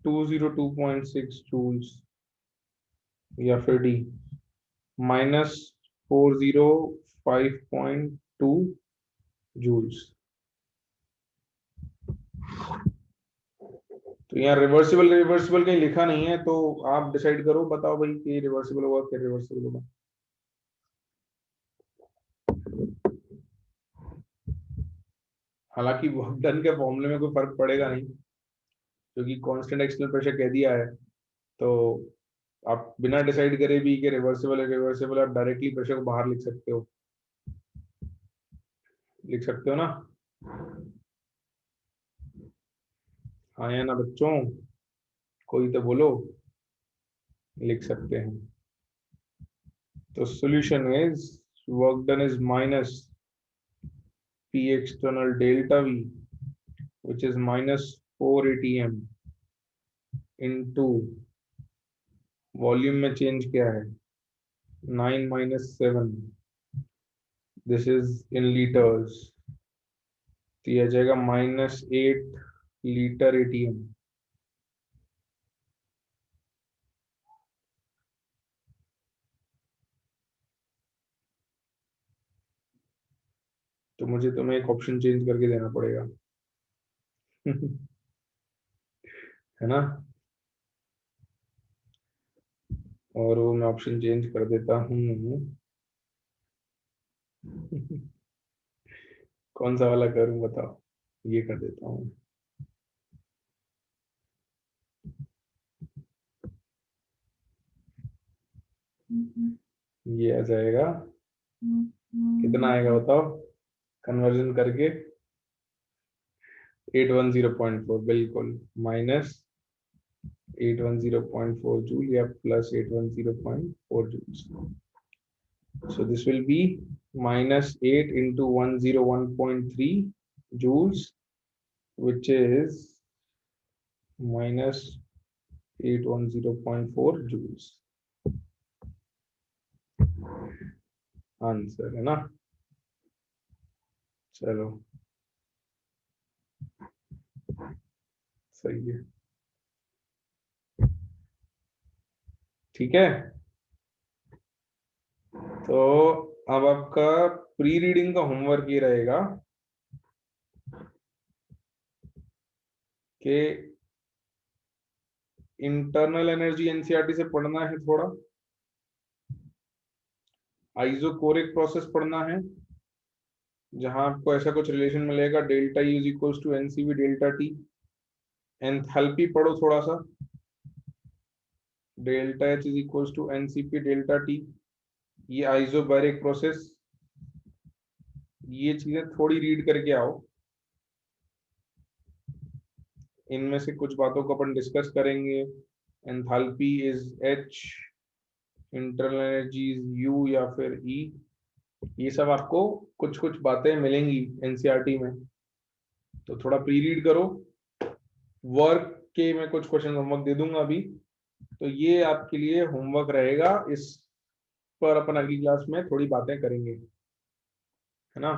202.6 joules, या फिर D, minus 405.2 joules. तो यहाँ reversible reversible कहीं लिखा नहीं है, तो आप डिसाइड करो, बताओ भाई कि रिवर्सिबल होगा क्या रिवर्सिबल होगा। हालांकि वर्क डन के फॉर्मूले में कोई फर्क पड़ेगा नहीं, क्योंकि कांस्टेंट एक्सटर्नल प्रेशर कह दिया है, तो आप बिना डिसाइड करे भी कि रिवर्सिबल है रिवर्सिबल, आप डायरेक्टली प्रेशर को बाहर लिख सकते हो, लिख सकते हो ना? हाँ या ना बच्चों, कोई तो बोलो, लिख सकते हैं। तो solution is, work done is minus P external delta V, which is minus 4 atm into volume में चेंज क्या है, 9 minus 7, this is in liters, तो यह जाएगा -8 लीटर एटीएम। तो मुझे तुम्हें एक ऑप्शन चेंज करके देना पड़ेगा। है ना? और वो मैं ऑप्शन चेंज कर देता हूँ। कौन सा वाला करूं बताओ? ये कर देता हूँ। ये आ जाएगा, कितना आएगा बताओ कन्वर्जन करके? 810.4, बिल्कुल, माइनस 810.4 जूल या plus 810.4 joule. So this will be minus 8 into 101.3 joules, which is minus 810.4 joules। Answer है ना? चलो सही है, ठीक है। तो अब आपका प्री रीडिंग का होमवर्क ये रहेगा कि इंटरनल एनर्जी एनसीईआरटी से पढ़ना है, थोड़ा आइसोकोरिक प्रोसेस पढ़ना है, जहां आपको ऐसा कुछ रिलेशन मिलेगा, delta E is equals to NCV delta T. Enthalpy पढ़ो थोड़ा सा, delta H is equals to NCP delta T. ये आइसोबैरिक प्रोसेस, ये चीजें थोड़ी रीड करके आओ। इनमें से कुछ बातों को अपन डिस्कस करेंगे। Enthalpy is H, internal energy is you या फिर ई। ये सब आपको कुछ कुछ बातें मिलेंगी एनसीईआरटी में, तो थोड़ा प्री रीड करो। वर्क के मैं कुछ क्वेश्चन होमवर्क दे दूंगा अभी, तो ये आपके लिए होमवर्क रहेगा। इस पर अपन अगली क्लास में थोड़ी बातें करेंगे, है ना?